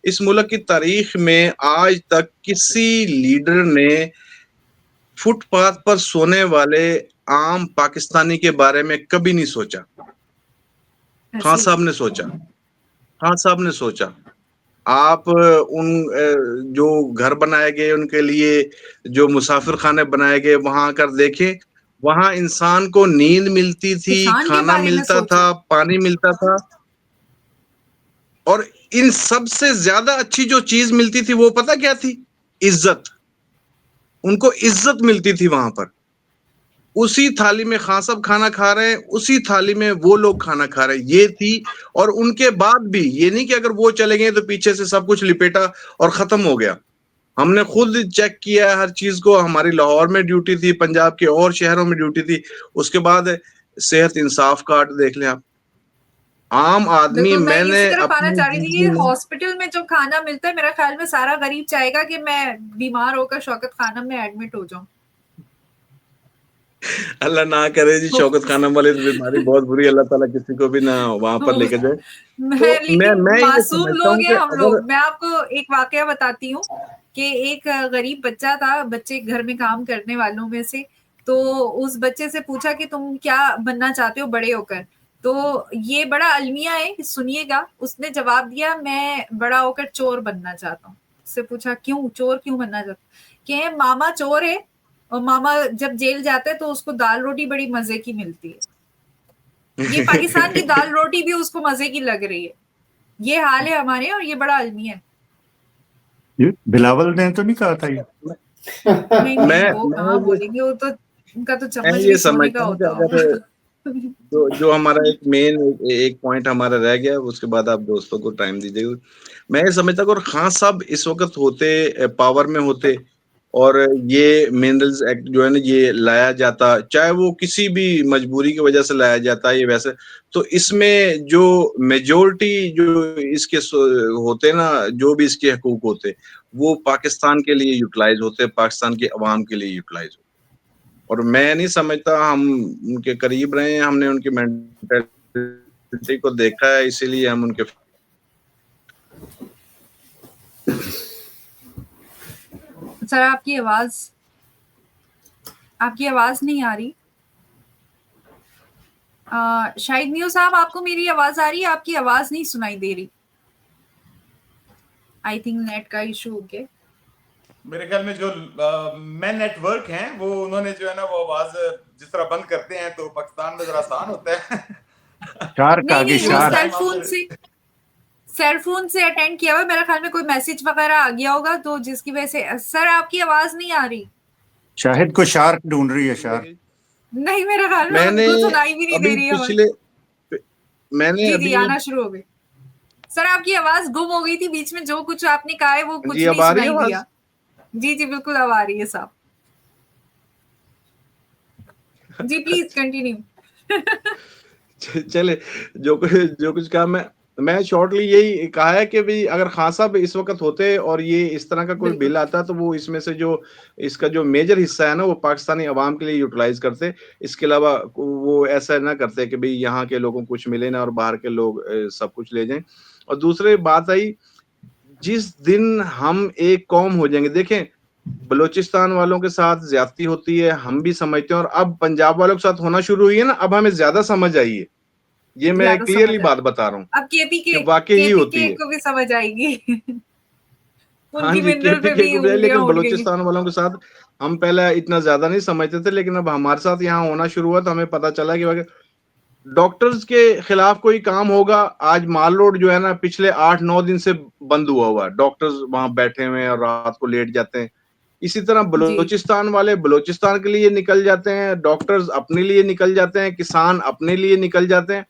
اس ملک کی تاریخ میں آج تک کسی لیڈر نے فٹ پاتھ پر سونے والے عام پاکستانی کے بارے میں کبھی نہیں سوچا. خان صاحب نے سوچا، خان صاحب نے سوچا. آپ ان جو گھر بنائے گئے ان کے لیے، جو مسافر خانے بنائے گئے، وہاں آ کر دیکھیں، وہاں انسان کو نیند ملتی تھی، کسان کے کھانا بارے میں ملتا سوچیں. تھا، پانی ملتا تھا، اور ان سب سے زیادہ اچھی جو چیز ملتی تھی وہ پتہ کیا تھی؟ عزت. ان کو عزت ملتی تھی وہاں پر. اسی تھالی میں خان صاحب کھانا کھا رہے ہیں، اسی تھالی میں وہ لوگ کھانا کھا رہے ہیں. یہ تھی. اور ان کے بعد بھی یہ نہیں کہ اگر وہ چلے گئے تو پیچھے سے سب کچھ لپیٹا اور ختم ہو گیا. ہم نے خود چیک کیا ہر چیز کو. ہماری لاہور میں ڈیوٹی تھی، پنجاب کے اور شہروں میں ڈیوٹی تھی. اس کے بعد صحت انصاف کارڈ دیکھ لیں آپ. عام آدمی، بالکل میں میں نے اسی طرف آنا اپنی چاہ رہی تھی. زندگی یہ میں ہاسپٹل میں جو کھانا ملتا ہے میرا خیال میں سارا غریب چاہے گا کہ میں بیمار ہو کر شوکت خانم میں ایڈمٹ ہو جاؤں. اللہ نہ کرے جی، شوکت خانم والی بیماری بہت بری، اللہ تعالیٰ کسی کو بھی نہ وہاں پر لے کے جائے. تو لیکن میں یہ معصوم سمجھتا لوگ ہوں ہیں کہ ہم اگر لوگ. میں آپ کو ایک واقعہ بتاتی ہوں کہ ایک غریب بچہ تھا، بچے گھر میں کام کرنے والوں میں سے. تو اس بچے سے پوچھا کہ تم کیا بننا چاہتے ہو بڑے ہو کر. تو یہ بڑا المیہ ہے، سنیے گا. اس نے جواب دیا میں بڑا ہو کر چور بننا چاہتا ہوں. اس سے پوچھا کیوں، چور کیوں بننا چاہتا؟ کہ ماما چور ہے اور ماما جب جیل جاتا ہے تو اس کو دال روٹی بڑی مزے کی ملتی ہے. یہ پاکستان کی دال روٹی بھی اس کو مزے کی لگ رہی ہے. یہ حال ہے ہمارے، اور یہ بڑا المیہ ہے. بلاول نے تو نہیں کہا تھا یہ؟ نہیں وہ کہاں بولیں گے، وہ تو ان کا تو میں چمچ یہ بھی سونے کا سمجھتا ہوں کہ ہوتا اگر ہوگا. جو ہمارا ایک مین ایک پوائنٹ ہمارا رہ گیا، اس کے بعد آپ دوستوں کو ٹائم دیجیے. میں یہ سمجھتا کہ خان صاحب اس وقت ہوتے، پاور میں ہوتے، اور یہ منرلز ایکٹ جو ہے نا یہ لایا جاتا، چاہے وہ کسی بھی مجبوری کی وجہ سے لایا جاتا ہے یہ ویسے، تو اس میں جو میجورٹی جو اس کے ہوتے نا، جو بھی اس کے حقوق ہوتے وہ پاکستان کے لیے یوٹیلائز ہوتے، پاکستان کے عوام کے لیے یوٹیلائز ہوتے. اور میں نہیں سمجھتا، ہم ان کے قریب رہے ہیں، ہم نے ان کی مینٹلٹی کو دیکھا ہے، اسی لیے ہم ان کے سر آپ کی آواز نہیں آ رہی. شاہد میو صاحب آپ کو میری آواز آ رہی ہے؟ آپ کی آواز نہیں سنائی دے رہی. آئی تھنک نیٹ کا ایشو ہو گیا. میرے خیال میں جو مین نیٹ ورک ہیں وہ انہوں نے جو ہے نا وہ آواز جس طرح بند کرتے ہیں تو پاکستان میں ذرا آسان ہوتا ہے. سیل فون سے اٹینڈ کیا ہوا، میرا خیال میں کوئی میسج وغیرہ آ گیا ہوگا تو جس کی وجہ سے. سر آپ کی آواز نہیں آ رہی. شاہد کو شارک ڈھونڈ رہی ہے. شارک نہیں، میرا خیال میں نے سنائی بھی نہیں دے رہی ہے. میں نے جی آنا شروع ہو گئی. سر آپ کی آواز گم ہو گئی تھی بیچ میں، جو کچھ آپ نے کہا ہے وہ کچھ نہیں سنائی دیا. جی بالکل اب آ رہی ہے صاحب. جی پلیز کنٹینیو. چلے جو کچھ کہا میں شارٹلی یہی کہا ہے کہ بھی اگر خان صاحب اس وقت ہوتے اور یہ اس طرح کا کوئی بل آتا تو وہ اس میں سے جو اس کا جو میجر حصہ ہے نا وہ پاکستانی عوام کے لیے یوٹیلائز کرتے. اس کے علاوہ وہ ایسا نہ کرتے کہ بھی یہاں کے لوگوں کو کچھ ملے نا اور باہر کے لوگ سب کچھ لے جائیں. اور دوسری بات آئی، جس دن ہم ایک قوم ہو جائیں گے، دیکھیں بلوچستان والوں کے ساتھ زیادتی ہوتی ہے، ہم بھی سمجھتے ہیں، اور اب پنجاب والوں کے ساتھ ہونا شروع ہوئی ہے نا، اب ہمیں زیادہ سمجھ آئی ہے. یہ میں کلیئرلی بات بتا رہا ہوں. اب کے پی کہ واقعی ہوتی ہے کو بھی سمجھ آئے گی. ہاں جی، کے پی کے کو بھی، لیکن بلوچستان والوں کے ساتھ ہم پہلے اتنا زیادہ نہیں سمجھتے تھے، لیکن اب ہمارے ساتھ یہاں ہونا شروع ہوا تو ہمیں پتا چلا کہ ڈاکٹرز کے خلاف کوئی کام ہوگا. آج مال روڈ جو ہے نا پچھلے 8-9 دن سے بند ہوا ہے، ڈاکٹرز وہاں بیٹھے ہوئے ہیں اور رات کو لیٹ جاتے ہیں. اسی طرح بلوچستان والے بلوچستان کے لیے نکل جاتے ہیں، ڈاکٹرز اپنے لیے نکل جاتے ہیں، کسان اپنے لیے نکل جاتے ہیں.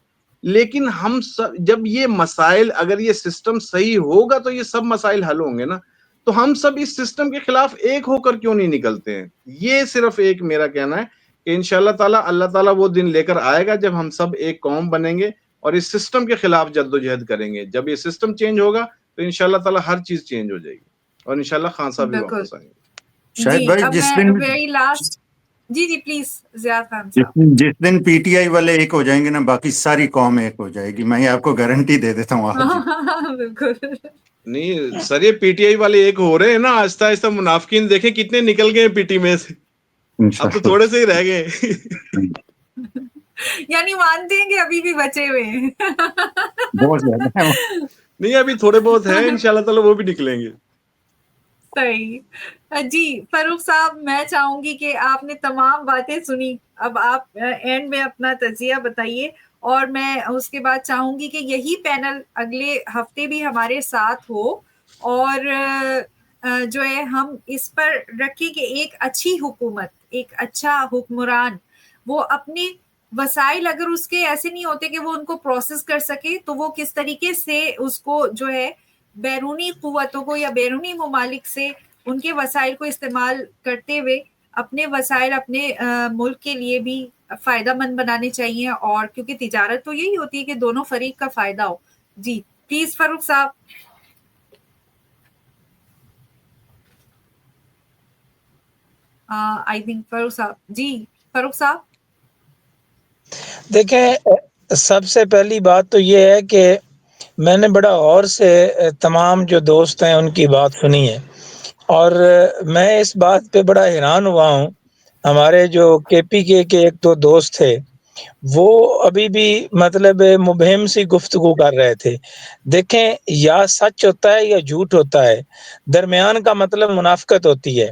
لیکن ہم جب یہ مسائل، اگر یہ سسٹم صحیح ہوگا تو یہ سب مسائل حل ہوں گے نا. تو ہم سب اس سسٹم کے خلاف ایک ہو کر کیوں نہیں نکلتے ہیں؟ یہ صرف ایک میرا کہنا ہے کہ انشاءاللہ تعالیٰ اللہ تعالیٰ وہ دن لے کر آئے گا جب ہم سب ایک قوم بنیں گے اور اس سسٹم کے خلاف جدوجہد کریں گے. جب یہ سسٹم چینج ہوگا تو انشاءاللہ تعالیٰ ہر چیز چینج ہو جائے گی اور انشاءاللہ خان صاحب بھی واپس آئیں گے. شاہد بھائی جی پلیز جس دن پی ٹی آئی والے ایک ہو جائیں گے نا، باقی ساری قوم ایک ہو جائے گی. میں آپ کو گارنٹی دے دیتا ہوں. بالکل نہیں سر، یہ پی ٹی آئی والے ایک ہو رہے ہیں نا آہستہ آہستہ. منافقین دیکھیں کتنے نکل گئے پی ٹی میں سے، اب تو تھوڑے سے ہی رہ گئے. یعنی مانتے ہیں کہ ابھی بھی بچے ہوئے ہیں. بہت زیادہ نہیں، ابھی تھوڑے بہت ہیں، انشاءاللہ تعالیٰ وہ بھی نکلیں گے. صحیح. جی فاروق صاحب، میں چاہوں گی کہ آپ نے تمام باتیں سنی، اب آپ اینڈ میں اپنا تجزیہ بتائیے، اور میں اس کے بعد چاہوں گی کہ یہی پینل اگلے ہفتے بھی ہمارے ساتھ ہو، اور جو ہے ہم اس پر رکھیں کہ ایک اچھی حکومت، ایک اچھا حکمران، وہ اپنے وسائل اگر اس کے ایسے نہیں ہوتے کہ وہ ان کو پروسیس کر سکے، تو وہ کس طریقے سے اس کو جو ہے بیرونی قوتوں کو یا بیرونی ممالک سے ان کے وسائل کو استعمال کرتے ہوئے اپنے وسائل اپنے ملک کے لیے بھی فائدہ مند بنانے چاہیے. اور کیونکہ تجارت تو یہی ہوتی ہے کہ دونوں فریق کا فائدہ ہو. جی پلیز فاروق صاحب. آئی تھنک فاروق صاحب. جی فاروق صاحب. دیکھیں، سب سے پہلی بات تو یہ ہے کہ میں نے بڑا غور سے تمام جو دوست ہیں ان کی بات سنی ہے، اور میں اس بات پہ بڑا حیران ہوا ہوں. ہمارے جو کے پی کے ایک دو دوست تھے، وہ ابھی بھی مطلب مبہم سی گفتگو کر رہے تھے. دیکھیں، یا سچ ہوتا ہے یا جھوٹ ہوتا ہے، درمیان کا مطلب منافقت ہوتی ہے.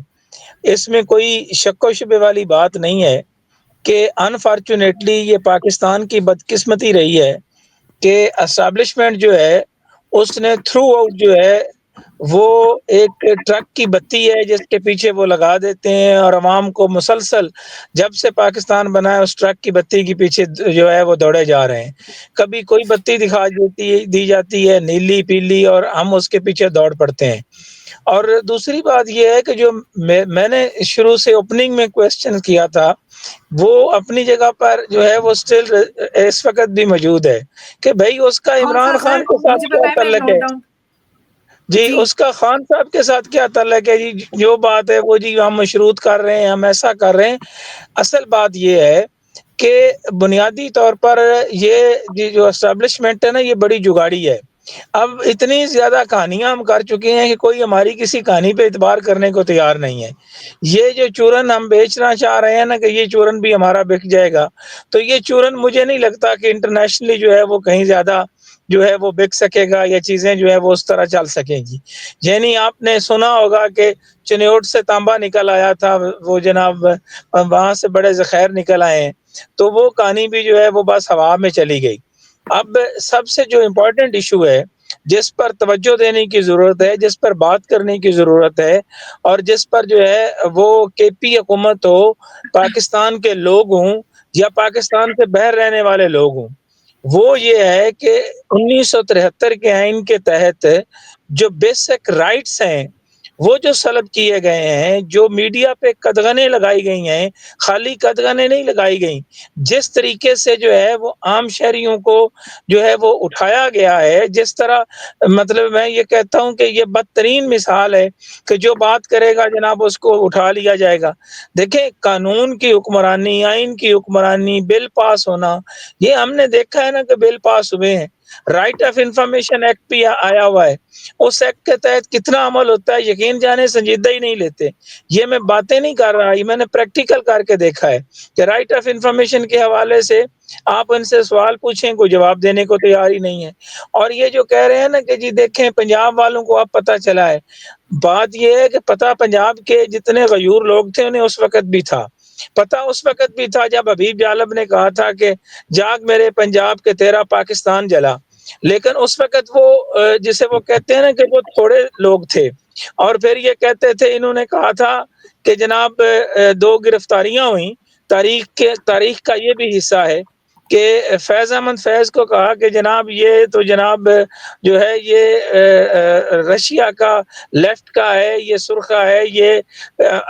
اس میں کوئی شک و شبے والی بات نہیں ہے کہ انفارچونیٹلی یہ پاکستان کی بدقسمتی رہی ہے کہ اسٹیبلشمنٹ جو ہے اس نے تھرو آؤٹ جو ہے وہ ایک ٹرک کی بتی ہے جس کے پیچھے وہ لگا دیتے ہیں، اور عوام کو مسلسل جب سے پاکستان بنا ہے اس ٹرک کی بتی کے پیچھے جو ہے وہ دوڑے جا رہے ہیں. کبھی کوئی بتی دی جاتی ہے نیلی پیلی، اور ہم اس کے پیچھے دوڑ پڑتے ہیں. اور دوسری بات یہ ہے کہ جو میں نے شروع سے اوپننگ میں کویسچن کیا تھا وہ اپنی جگہ پر جو ہے وہ اسٹل اس وقت بھی موجود ہے کہ بھائی اس کا کون عمران سا خان سر کے ساتھ مجھے کیا بتائیں، میں تعلق ہے؟ Note down. جی اس کا خان صاحب کے ساتھ کیا تعلق ہے؟ جی جو بات ہے وہ جی ہم مشروط کر رہے ہیں، ہم ایسا کر رہے ہیں. اصل بات یہ ہے کہ بنیادی طور پر یہ جو اسٹیبلشمنٹ ہے نا یہ بڑی جگاڑی ہے. اب اتنی زیادہ کہانیاں ہم کر چکے ہیں کہ کوئی ہماری کسی کہانی پہ اعتبار کرنے کو تیار نہیں ہے. یہ جو چورن ہم بیچنا چاہ رہے ہیں نا کہ یہ چورن بھی ہمارا بک جائے گا، تو یہ چورن مجھے نہیں لگتا کہ انٹرنیشنلی جو ہے وہ کہیں زیادہ جو ہے وہ بک سکے گا یا چیزیں جو ہے وہ اس طرح چل سکیں گی. یعنی آپ نے سنا ہوگا کہ چنیوٹ سے تانبا نکل آیا تھا، وہ جناب وہاں سے بڑے ذخائر نکل آئے ہیں، تو وہ کہانی بھی جو ہے وہ بس ہوا میں چلی گئی. اب سب سے جو امپورٹنٹ ایشو ہے جس پر توجہ دینے کی ضرورت ہے، جس پر بات کرنے کی ضرورت ہے، اور جس پر جو ہے وہ کے پی حکومت ہو، پاکستان کے لوگ ہوں یا پاکستان سے باہر رہنے والے لوگ ہوں، وہ یہ ہے کہ 1973 کے آئین کے تحت جو بیسک رائٹس ہیں وہ جو سلب کیے گئے ہیں، جو میڈیا پہ قدغنیں لگائی گئی ہیں، خالی قدغنیں نہیں لگائی گئیں، جس طریقے سے جو ہے وہ عام شہریوں کو جو ہے وہ اٹھایا گیا ہے، جس طرح مطلب میں یہ کہتا ہوں کہ یہ بدترین مثال ہے کہ جو بات کرے گا جناب اس کو اٹھا لیا جائے گا. دیکھیں قانون کی حکمرانی، آئین کی حکمرانی، بل پاس ہونا، یہ ہم نے دیکھا ہے نا کہ بل پاس ہوئے ہیں. رائٹ آف انفارمیشن ایکٹ بھی آیا ہوا ہے، اس ایکٹ کے تحت کتنا عمل ہوتا ہے یقین جانے سنجیدہ ہی نہیں لیتے. یہ میں باتیں نہیں کر رہا، یہ میں نے پریکٹیکل کر کے دیکھا ہے کہ رائٹ آف انفارمیشن کے حوالے سے آپ ان سے سوال پوچھیں کوئی جواب دینے کو تیار ہی نہیں ہے. اور یہ جو کہہ رہے ہیں نا کہ جی دیکھیں پنجاب والوں کو اب پتہ چلا ہے، بات یہ ہے کہ پتہ پنجاب کے جتنے غیور لوگ تھے انہیں اس وقت بھی تھا. پتہ اس وقت بھی تھا جب حبیب جالب نے کہا تھا کہ جاگ میرے پنجاب کے تیرا پاکستان جلا. لیکن اس وقت وہ جسے وہ کہتے ہیں نا کہ وہ تھوڑے لوگ تھے، اور پھر یہ کہتے تھے، انہوں نے کہا تھا کہ جناب 2 گرفتاریاں ہوئیں. تاریخ کا یہ بھی حصہ ہے کہ فیض احمد فیض کو کہا کہ جناب یہ تو جناب جو ہے یہ رشیا کا لیفٹ کا ہے، یہ سرخا ہے، یہ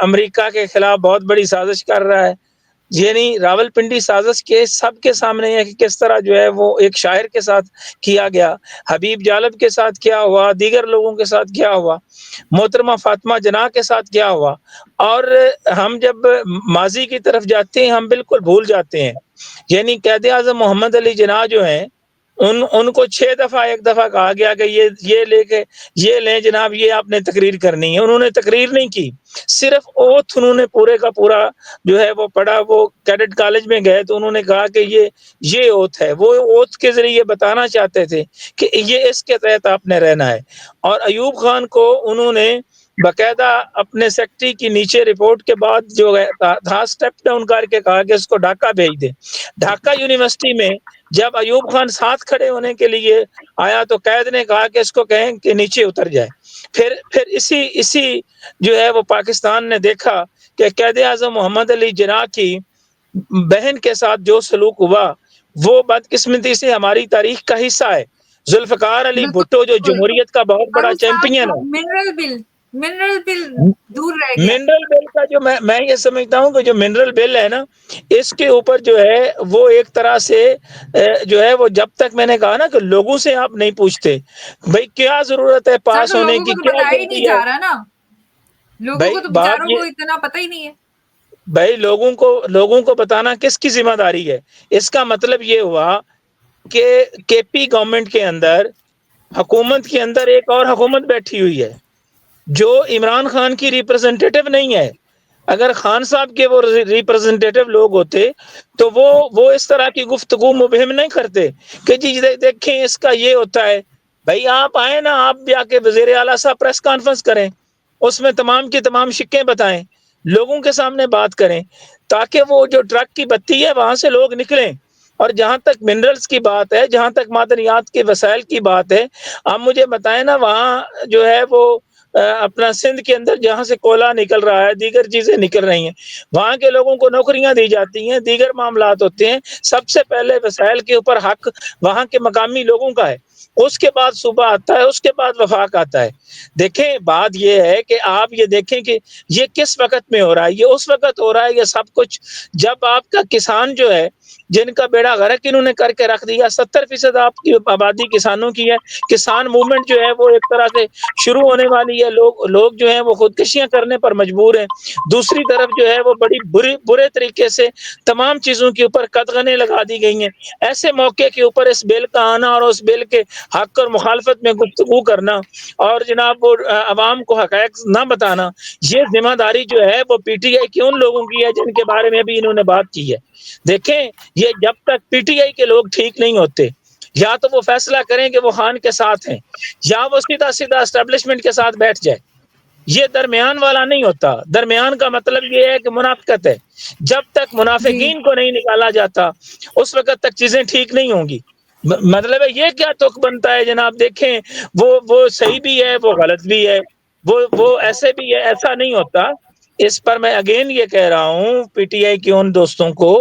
امریکہ کے خلاف بہت بڑی سازش کر رہا ہے. یعنی راول پنڈی سازش کے سب کے سامنے ہے کہ کس طرح جو ہے وہ ایک شاعر کے ساتھ کیا گیا، حبیب جالب کے ساتھ کیا ہوا، دیگر لوگوں کے ساتھ کیا ہوا، محترمہ فاطمہ جناح کے ساتھ کیا ہوا. اور ہم جب ماضی کی طرف جاتے ہیں ہم بالکل بھول جاتے ہیں. یعنی قائد اعظم محمد علی جناح جو ہیں ان کو 6 دفعہ ایک دفعہ کہا گیا کہ یہ لے کے یہ لیں جناب، یہ آپ نے تقریر کرنی ہے. انہوں نے تقریر نہیں کی، صرف اوتھ انہوں نے پورے کا پورا جو ہے وہ پڑھا. وہ کیڈٹ کالج میں گئے تو انہوں نے کہا کہ یہ اوتھ ہے. وہ اوتھ کے ذریعے بتانا چاہتے تھے کہ یہ اس کے تحت آپ نے رہنا ہے. اور ایوب خان کو انہوں نے باقاعدہ اپنے سیکٹری کی نیچے رپورٹ کے بعد جو تھا سٹیپ ڈاؤن کر کے کہا کہ اس کو ڈھاکہ بھیج دیں. ڈھاکہ یونیورسٹی میں جب ایوب خان ساتھ کھڑے ہونے کے لیے آیا تو قید نے کہا کہ اس کو کہیں کہ نیچے اتر جائے. پھر اسی جو ہے وہ پاکستان نے دیکھا کہ قائد اعظم محمد علی جناح کی بہن کے ساتھ جو سلوک ہوا وہ بدقسمتی سے ہماری تاریخ کا حصہ ہے. ذوالفقار علی بھٹو جو جمہوریت کا بہت بڑا چیمپئن ہے، منرل بل دور رہ گیا. منرل بل کا جو میں یہ سمجھتا ہوں کہ جو منرل بل ہے نا اس کے اوپر جو ہے وہ ایک طرح سے جو ہے وہ جب تک میں نے کہا نا کہ لوگوں سے آپ نہیں پوچھتے بھائی کیا ضرورت ہے پاس ہونے کی، کیا بتایا ہی نہیں ضروری ہے. جا رہا نا، لوگوں کو تو بیچاروں کو اتنا پتہ ہی نہیں ہے. بھائی لوگوں کو بتانا کس کی ذمہ داری ہے؟ اس کا مطلب یہ ہوا کہ کے پی گورنمنٹ کے اندر، حکومت کے اندر ایک اور حکومت بیٹھی ہوئی ہے جو عمران خان کی ریپرزنٹیٹو نہیں ہے. اگر خان صاحب کے وہ ریپرزنٹیٹو لوگ ہوتے تو وہ اس طرح کی گفتگو مبہم نہیں کرتے کہ جی دیکھیں اس کا یہ ہوتا ہے. بھائی آپ آئے نا، آپ بھی آ کے وزیر اعلیٰ صاحب پریس کانفرنس کریں، اس میں تمام کی تمام شکیں بتائیں، لوگوں کے سامنے بات کریں تاکہ وہ جو ٹرک کی بتی ہے وہاں سے لوگ نکلیں. اور جہاں تک منرلز کی بات ہے، جہاں تک معدنیات کے وسائل کی بات ہے، آپ مجھے بتائیں نا وہاں جو ہے وہ اپنا سندھ کے اندر جہاں سے کوئلہ نکل رہا ہے، دیگر چیزیں نکل رہی ہیں، وہاں کے لوگوں کو نوکریاں دی جاتی ہیں، دیگر معاملات ہوتے ہیں، سب سے پہلے وسائل کے اوپر حق وہاں کے مقامی لوگوں کا ہے، اس کے بعد صوبہ آتا ہے، اس کے بعد وفاق آتا ہے۔ دیکھیں بات یہ ہے کہ آپ یہ دیکھیں کہ یہ کس وقت میں ہو رہا ہے، یہ اس وقت ہو رہا ہے یہ سب کچھ جب آپ کا کسان جو ہے، جن کا بیڑا غرق انہوں نے کر کے رکھ دیا، 70% آپ کی آبادی کسانوں کی ہے، کسان موومنٹ جو ہے وہ ایک طرح سے شروع ہونے والی ہے، لوگ جو ہیں وہ خودکشیاں کرنے پر مجبور ہیں، دوسری طرف جو ہے وہ بڑی برے طریقے سے تمام چیزوں کے اوپر قدغنیں لگا دی گئی ہیں۔ ایسے موقع کے اوپر اس بل کا آنا اور اس بل کے حق اور مخالفت میں گفتگو کرنا اور جناب وہ عوام کو حقائق نہ بتانا، یہ ذمہ داری جو ہے وہ پی ٹی آئی کے ان لوگوں کی ہے جن کے بارے میں بھی انہوں نے بات کی ہے۔ دیکھیں یہ جب تک پی ٹی آئی کے لوگ ٹھیک نہیں ہوتے، یا تو وہ فیصلہ کریں کہ وہ خان کے ساتھ ہیں، یا وہ سیدھا اسٹیبلشمنٹ کے ساتھ بیٹھ جائے، یہ درمیان والا نہیں ہوتا۔ درمیان کا مطلب یہ ہے کہ منافقت ہے، جب تک منافقین کو نہیں نکالا جاتا اس وقت تک چیزیں ٹھیک نہیں ہوں گی۔ مطلب ہے یہ کیا تک بنتا ہے جناب، دیکھیں وہ صحیح بھی ہے، وہ غلط بھی ہے، وہ ایسے بھی ہے، ایسا نہیں ہوتا۔ اس پر میں اگین یہ کہہ رہا ہوں پی ٹی آئی کے ان دوستوں کو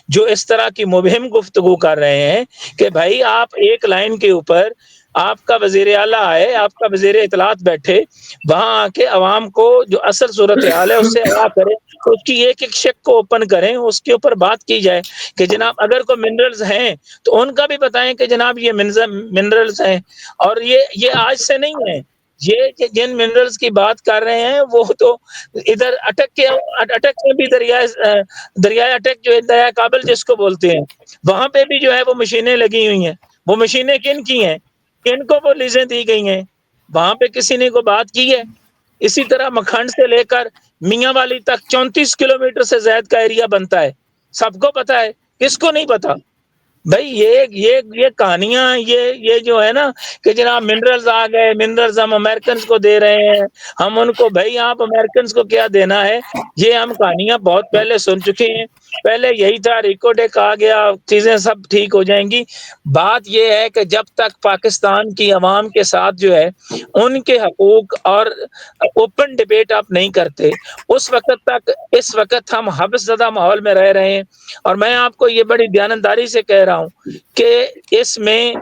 جو اس طرح کی مبہم گفتگو کر رہے ہیں کہ بھائی آپ ایک لائن کے اوپر آپ کا وزیر اعلیٰ آئے، آپ کا وزیر اطلاعات بیٹھے، وہاں آ کے عوام کو جو اصل صورتحال ہے اس سے آگاہ کریں، اس کی ایک ایک شک کو اوپن کریں، اس کے اوپر بات کی جائے کہ جناب اگر کوئی منرلز ہیں تو ان کا بھی بتائیں کہ جناب یہ منرلز ہیں، اور یہ آج سے نہیں ہے، یہ جن منرلز کی بات کر رہے ہیں وہ تو ادھر اٹک میں بھی دریائے اٹک جو ہے دریا کابل جس کو بولتے ہیں، وہاں پہ بھی جو ہے وہ مشینیں لگی ہوئی ہیں۔ وہ مشینیں کن کی ہیں؟ کن کو وہ لیزیں دی گئی ہیں؟ وہاں پہ کسی نے کوئی بات کی ہے؟ اسی طرح مکھنڈ سے لے کر میاں والی تک 34 کلومیٹر سے زائد کا ایریا بنتا ہے، سب کو پتا ہے، کس کو نہیں پتا؟ بھائی یہ کہانیاں یہ جو ہے نا کہ جناب منرلز آ گئے، منرلز ہم امریکنز کو دے رہے ہیں، ہم ان کو، بھائی آپ امریکنز کو کیا دینا ہے؟ یہ ہم کہانیاں بہت پہلے سن چکے ہیں، پہلے یہی تھا ریکو ڈیک آ گیا چیزیں سب ٹھیک ہو جائیں گی۔ بات یہ ہے کہ جب تک پاکستان کی عوام کے ساتھ جو ہے ان کے حقوق اور اوپن ڈیبیٹ آپ نہیں کرتے، اس وقت ہم حبس زدہ ماحول میں رہ رہے ہیں۔ اور میں آپ کو یہ بڑی دیانتداری سے کہہ رہا ہوں کہ اس میں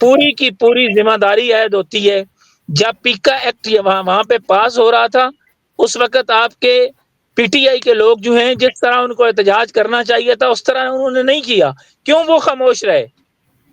پوری کی پوری ذمہ داری عائد ہوتی ہے۔ جب پیکا ایکٹ وہاں پہ پاس ہو رہا تھا، اس وقت آپ کے پی ٹی آئی کے لوگ جو ہیں جس طرح ان کو احتجاج کرنا چاہیے تھا اس طرح انہوں نے نہیں کیا۔ کیوں وہ خاموش رہے؟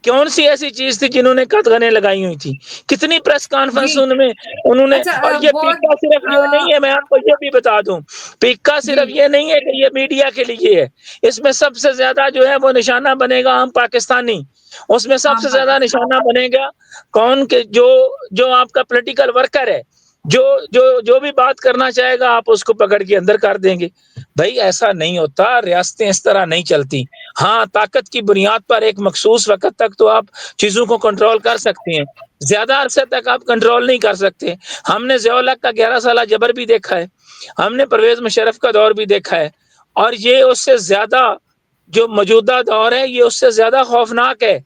کون سی ایسی چیز تھی جنہوں نے قدغنیں لگائی ہوئی تھی؟ کتنی پریس کانفرنس انہوں نے اور یہ پیکا صرف یہ نہیں ہے، میں آپ کو یہ بھی بتا دوں، پیکا صرف یہ نہیں ہے کہ یہ میڈیا کے لیے ہے، اس میں سب سے زیادہ جو ہے وہ نشانہ بنے گا ہم پاکستانی، اس میں سب سے زیادہ نشانہ بنے گا کون کہ جو آپ کا پولیٹیکل ورکر ہے، جو بھی بات کرنا چاہے گا آپ اس کو پکڑ کے اندر کر دیں گے۔ بھائی ایسا نہیں ہوتا، ریاستیں اس طرح نہیں چلتی۔ ہاں طاقت کی بنیاد پر ایک مخصوص وقت تک تو آپ چیزوں کو کنٹرول کر سکتے ہیں، زیادہ عرصے تک آپ کنٹرول نہیں کر سکتے۔ ہم نے ضیاء الحق کا 11 سالہ جبر بھی دیکھا ہے، ہم نے پرویز مشرف کا دور بھی دیکھا ہے، اور یہ اس سے زیادہ جو موجودہ دور ہے یہ اس سے زیادہ خوفناک ہے۔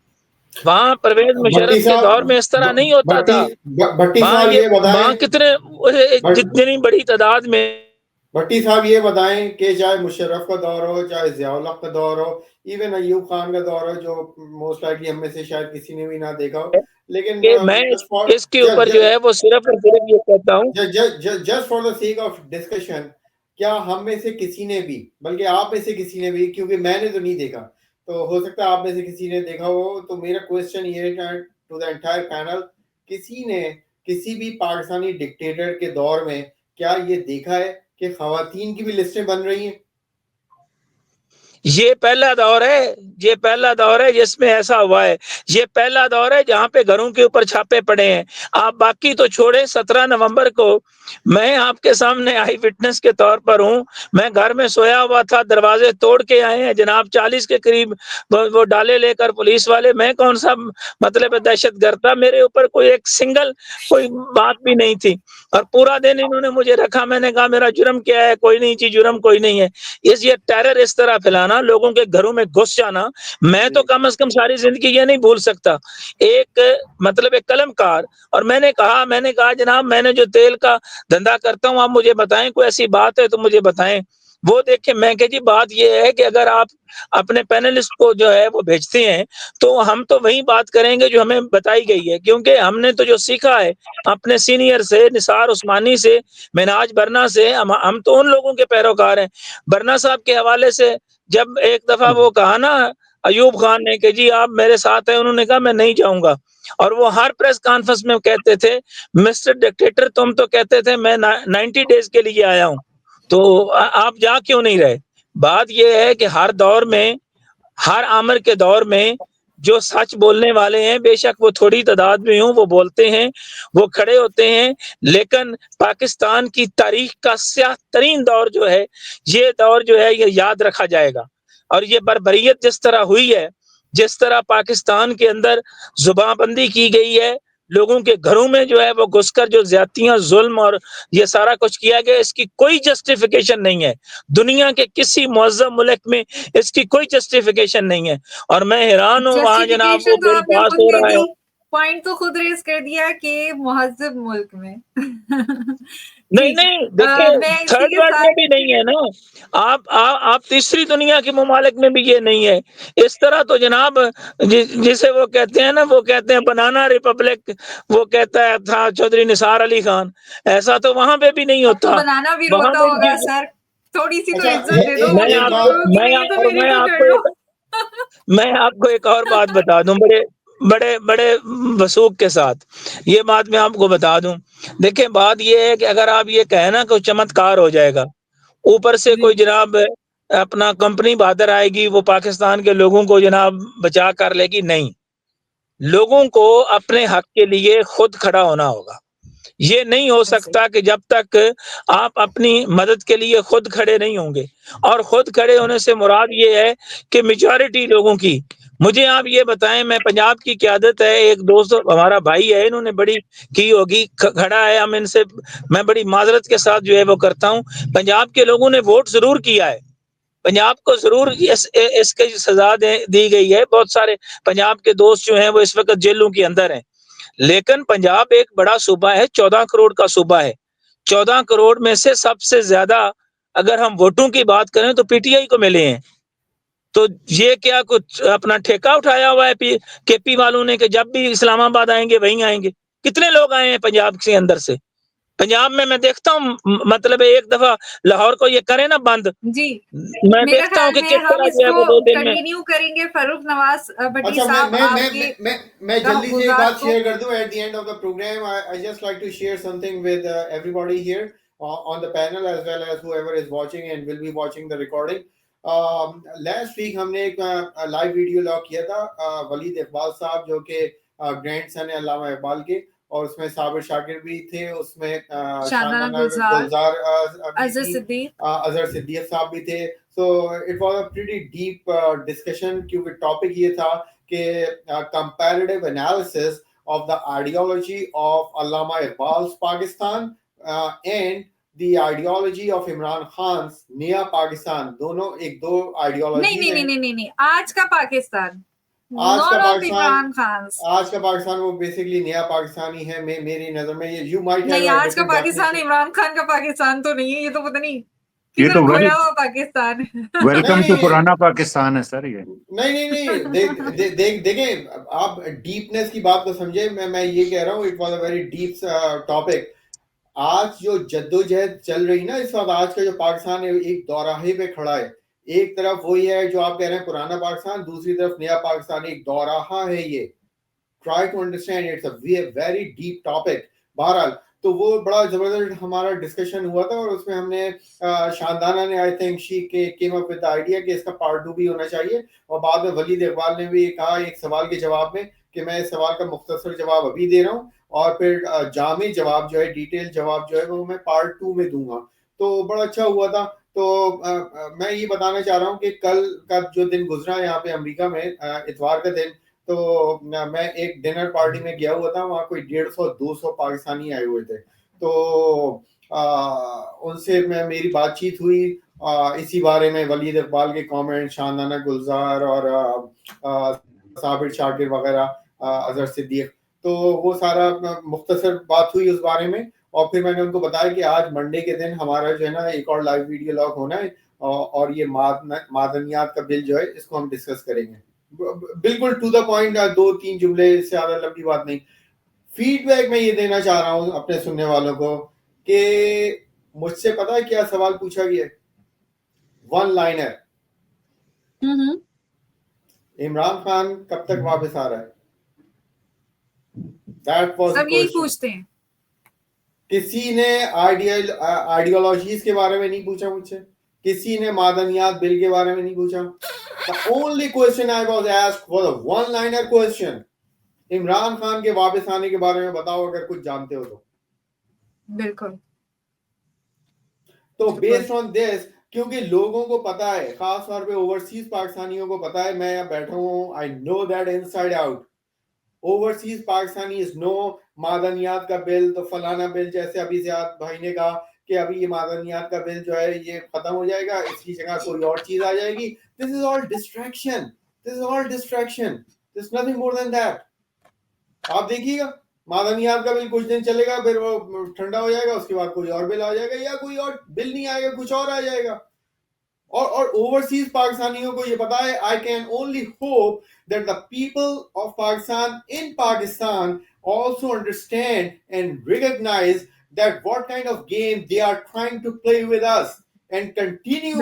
وہاں پرویز مشرف کے دور میں اس طرح نہیں ہوتا تھا، وہاں جتنی بڑی تعداد میں۔ بھٹی صاحب یہ بتائیں کہ چاہے مشرف کا دور ہو، چاہے ضیاء الحق کا دور ہو، ایون ایوب خان کا دور ہو جو موسٹ لائکلی ہم میں سے شاید کسی نے بھی نہ دیکھا ہو، لیکن میں اس کے اوپر جو ہے وہ صرف اور صرف یہ کہتا ہوں just for the sake of discussion, کیا ہم میں سے کسی نے بھی، بلکہ آپ میں سے کسی نے بھی، کیونکہ میں نے تو نہیں دیکھا، تو ہو سکتا ہے آپ میں سے کسی نے دیکھا ہو، تو میرا کویسچن یہ ہے ٹو دا انٹائر پینل، کسی نے کسی بھی پاکستانی ڈکٹیٹر کے دور میں کیا یہ دیکھا ہے کہ خواتین کی بھی لسٹیں بن رہی ہیں؟ یہ پہلا دور ہے جس میں ایسا ہوا ہے، یہ پہلا دور ہے جہاں پہ گھروں کے اوپر چھاپے پڑے ہیں۔ آپ باقی تو چھوڑیں، 17 نومبر کو میں آپ کے سامنے آئی وٹنس کے طور پر ہوں، میں گھر میں سویا ہوا تھا، دروازے توڑ کے آئے ہیں جناب، 40 کے قریب وہ ڈالے لے کر پولیس والے، میں کون سا مطلب دہشت گرد تھا؟ میرے اوپر کوئی ایک سنگل کوئی بات بھی نہیں تھی، اور پورا دن انہوں نے مجھے رکھا، میں نے کہا میرا جرم کیا ہے؟ کوئی نہیں جی، جرم کوئی نہیں ہے۔ یہ ٹیرر اس طرح پھیلانا، لوگوں کے گھروں میں گھس جانا، میں تو کم از کم ساری زندگی یہ نہیں بھول سکتا. ایک مطلب ایک قلم کار، اور میں نے کہا جناب میں نے جو تیل کا دھندا کرتا ہوں آپ مجھے بتائیں، کوئی ایسی بات ہے تو مجھے بتائیں. وہ دیکھیں میں کہ جی بات یہ ہے کہ اگر آپ اپنے پینلسٹ کو جو ہے وہ بھیجتے ہیں تو ہم تو وہی بات کریں گے جو ہمیں بتائی گئی ہے، کیونکہ ہم نے تو جو سیکھا ہے اپنے سینئر سے، نثار عثمانی سے، منہاج برنا سے، ہم تو ان لوگوں کے پیروکار ہیں. برنا صاحب کے حوالے سے جب ایک دفعہ وہ کہا نا ایوب خان نے کہ جی آپ میرے ساتھ ہیں، انہوں نے کہا میں نہیں جاؤں گا، اور وہ ہر پریس کانفرنس میں کہتے تھے مسٹر ڈکٹیٹر تم تو کہتے تھے میں 90 ڈیز کے لیے آیا ہوں، تو آپ جا کیوں نہیں رہے. بات یہ ہے کہ ہر دور میں، ہر عامر کے دور میں جو سچ بولنے والے ہیں بے شک وہ تھوڑی تعداد میں ہوں، وہ بولتے ہیں، وہ کھڑے ہوتے ہیں، لیکن پاکستان کی تاریخ کا سیاہ ترین دور جو ہے، یہ دور جو ہے یہ یاد رکھا جائے گا. اور یہ بربریت جس طرح ہوئی ہے، جس طرح پاکستان کے اندر زبان بندی کی گئی ہے، لوگوں کے گھروں میں جو ہے وہ گھس کر جو زیادتیاں، ظلم اور یہ سارا کچھ کیا گیا، اس کی کوئی جسٹیفیکیشن نہیں ہے. دنیا کے کسی معظم ملک میں اس کی کوئی جسٹیفیکیشن نہیں ہے. اور میں حیران ہوں وہاں جناب وہ جسٹیفیکیشن تو بل آپ نے پاس خود ہو دے رہا ہے. دی، پوائنٹ تو خود ریز کر دیا کہ مہذب ملک میں جی نہیں دیکھیں میں اسی تھرڈ کے ورلڈ میں ساتھ بھی نہیں ہے نا، آپ تیسری دنیا کے ممالک میں بھی یہ نہیں ہے. اس طرح تو جناب جسے وہ کہتے ہیں نا، وہ کہتے ہیں بنانا ریپبلک، وہ کہتا ہے تھا چودھری نثار علی خان، ایسا تو وہاں پہ بھی نہیں اب تو ہوتا. بنانا بھی وہاں روتا پہ ہوگا سر، تھوڑی سی تو اچھا عزت دے دو، وہ میں تو آپ یہ کو بولو کہ نہیں یہ تو میری تو کر لو. ایک اور بات بتا دوں بڑے وثوق کے ساتھ، یہ بات میں آپ کو بتا دوں. دیکھیں بات یہ ہے کہ اگر آپ یہ کہیں نا کوئی چمتکار ہو جائے گا، اوپر سے جی کوئی جناب اپنا کمپنی بہادر آئے گی، وہ پاکستان کے لوگوں کو جناب بچا کر لے گی، نہیں. لوگوں کو اپنے حق کے لیے خود کھڑا ہونا ہوگا. یہ نہیں ہو سکتا کہ جب تک آپ اپنی مدد کے لیے خود کھڑے نہیں ہوں گے. اور خود کھڑے ہونے سے مراد یہ ہے کہ میجورٹی لوگوں کی. مجھے آپ یہ بتائیں، میں پنجاب کی قیادت ہے، ایک دوست ہمارا بھائی ہے، انہوں نے بڑی کی ہوگی، کھڑا ہے، ہم ان سے میں بڑی معذرت کے ساتھ جو ہے وہ کرتا ہوں، پنجاب کے لوگوں نے ووٹ ضرور کیا ہے، پنجاب کو ضرور اس کی سزا دی گئی ہے. بہت سارے پنجاب کے دوست جو ہیں وہ اس وقت جیلوں کے اندر ہیں، لیکن پنجاب ایک بڑا صوبہ ہے، 14 کروڑ کا صوبہ ہے. 14 کروڑ میں سے سب سے زیادہ اگر ہم ووٹوں کی بات کریں تو پی ٹی آئی کو ملے ہیں. تو یہ کیا کچھ اپنا ٹھیکہ اٹھایا ہوا ہے کے پی والوں نے کہ جب بھی اسلام آباد آئیں گے وہیں آئیں گے؟ کتنے لوگ آئے ہیں پنجاب کے اندر سے؟ پنجاب میں دیکھتا ہوں، مطلب ایک دفعہ لاہور کو یہ کرے نا بند، جی میں میرا دیکھتا ہوں خیال کہ ہے کس ہم طرح اس جو ہے کو وہ 2 دن میں. کنٹینیو کریں گے. فاروق نواز بٹی اچھا صاحب آپ کے میں جلدی سے ایک تحفظات بات کو شیئر کر دوں at the end of the programme. I just like to share something with everybody here on the panel as well as whoever is watching and will be watching the recording. Last week ہم نے ایک لائیو ویڈیو لاگ کیا تھا ولید اقبال صاحب جو کہ گرینڈ سن ہے علامہ اقبال کے، اور اس میں صابر شاکر بھی تھے، اس میں شاندانہ گلزار اظہر صدیق اظہر صدیق صاحب بھی تھے. So it was a pretty deep discussion کیونکہ ٹاپک یہ تھا کہ comparative analysis of the ideology of Allama اقبال's Pakistan and the ideology of Imran Khan's نیا پاکستان. دونوں ایک دو آئیڈیالوجیز ہیں. نہیں آج کا پاکستان، آج کا پاکستان، عمران خان. آج کا پاکستان وہ بیسکلی نیا پاکستانی ہے میری نظر میں. یو مائٹ ہیو نہیں، ا آج کا ڈفرنٹ پاکستان ڈیفینیشن. عمران خان کا پاکستان تو نہیں ہے، یہ تو پتہ نہیں یہ تو کھویا ہوا پاکستان ہے. ویلکم ٹو پرانا پاکستان ہے سر یہ. نہیں دیکھیں آپ ڈیپنس کی بات کو سمجھے. میں یہ کہہ رہا ہوں it was a very deep topic. آج جو جدوجہد چل رہی نا اس وقت، آج کا جو پاکستان ہے ایک دوراہے پہ کھڑا ہے. ایک طرف وہی ہے جو آپ کہہ رہے ہیں پرانا پاکستان، دوسری طرف نیا پاکستان. ایک دوراہا ہے یہ. Try to understand, it's a very deep topic. بہرحال تو وہ بڑا زبردست ہمارا ڈسکشن ہوا تھا، اور اس میں ہم نے شاندانہ نے I think she came up with idea کہ اس کا پارٹ 2 بھی ہونا چاہیے. اور بعد میں ولید اقبال نے بھی کہا ایک سوال کے جواب میں کہ میں اس سوال کا مختصر جواب ابھی دے رہا ہوں، اور پھر جامع جواب جو ہے، ڈیٹیل جواب جو ہے وہ میں پارٹ 2 میں دوں گا. تو بڑا اچھا ہوا تھا. تو میں یہ بتانا چاہ رہا ہوں کہ کل کا جو دن گزرا یہاں پہ امریکہ میں، اتوار کا دن، تو میں ایک ڈنر پارٹی میں گیا ہوا تھا. وہاں کوئی 150-200 پاکستانی آئے ہوئے تھے. تو ان سے میری بات چیت ہوئی، اسی بارے میں ولید اقبال کے کامنٹ، شاندانہ گلزار اور صابر شاکر وغیرہ، اظہر صدیق، تو وہ سارا مختصر بات ہوئی اس بارے میں. اور پھر میں نے ان کو بتایا کہ آج منڈے کے دن ہمارا جو ہے نا ایک اور لائیو ویڈیو لاگ ہونا ہے، اور یہ معدنیات کا بل جو ہے اس کو ہم ڈسکس کریں گے. بالکل ٹو دا پوائنٹ، 2-3 جملے، اس سے زیادہ لمبی بات نہیں. فیڈ بیک میں یہ دینا چاہ رہا ہوں اپنے سننے والوں کو کہ مجھ سے پتا ہے کیا سوال پوچھا گیا؟ ون لائنر، عمران خان کب تک واپس آ رہا ہے؟ That was the سب یہی question. پوچھتے ہیں. کسی نے آئیڈیالوجیز کے بارے میں نہیں پوچھا مجھ سے، کسی نے معدنیات بل کے بارے میں نہیں پوچھا. The only question I was asked was a one-liner question. Imran Khan کے واپس آنے کے بارے میں بتاؤ اگر کچھ جانتے ہو تو. بالکل. تو بیسڈ آن دس، کیونکہ لوگوں کو پتا ہے، خاص طور پہ اوورسیز پاکستانیوں کو پتا ہے، میں یہاں بیٹھا ہوں، I know that inside out. Overseas Pakistanis نو معدنیات کا بل تو فلانا بل، جیسے ابھی زیاد بھائی نے کہا کہ ابھی یہ معدنیات کا بل جو ہے یہ ختم ہو جائے گا، اس کی جگہ کوئی اور چیز آ جائے گی. This is all distraction. This is all distraction. There's nothing more than that. آپ دیکھیے گا معدنیات کا بل کچھ دن چلے گا، پھر وہ ٹھنڈا ہو جائے گا، اس کے بعد کوئی اور بل آ جائے گا، یا کوئی اور بل نہیں آئے گا، کچھ اور آ جائے گا. اور اوورسیز پاکستانیوں کو یہ پتا ہے. I can only hope that the people of Pakistan in Pakistan also understand and recognize that what kind of game they are trying to play with us, and continue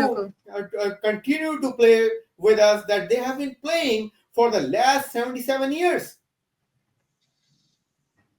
to play with us that they have been playing for the last 77 years.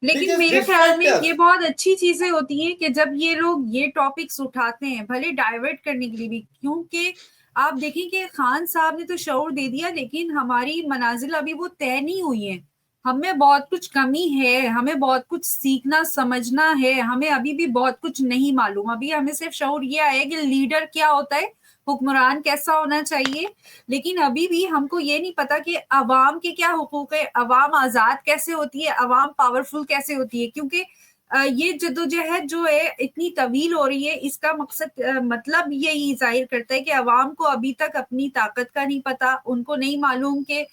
لیکن میرے خیال میں یہ بہت اچھی چیزیں ہوتی ہیں کہ جب یہ لوگ یہ ٹاپکس اٹھاتے ہیں، بھلے ڈائیورٹ کرنے کے لیے بھی، کیونکہ آپ دیکھیں کہ خان صاحب نے تو شعور دے دیا، لیکن ہماری منازل ابھی وہ طے نہیں ہوئی ہیں. ہم میں بہت کچھ کمی ہے، ہمیں بہت کچھ سیکھنا سمجھنا ہے، ہمیں ابھی بھی بہت کچھ نہیں معلوم. ابھی ہمیں صرف شعور یہ آیا کہ لیڈر کیا ہوتا ہے، حکمران کیسا ہونا چاہیے، لیکن ابھی بھی ہم کو یہ نہیں پتا کہ عوام کے کیا حقوق ہے، عوام آزاد کیسے ہوتی ہے، عوام پاورفل کیسے ہوتی ہے. کیونکہ یہ جدوجہد جو ہے اتنی طویل ہو رہی ہے، اس کا مقصد مطلب یہی ظاہر کرتا ہے کہ عوام کو ابھی تک اپنی طاقت کا نہیں پتا، ان کو نہیں معلوم کہ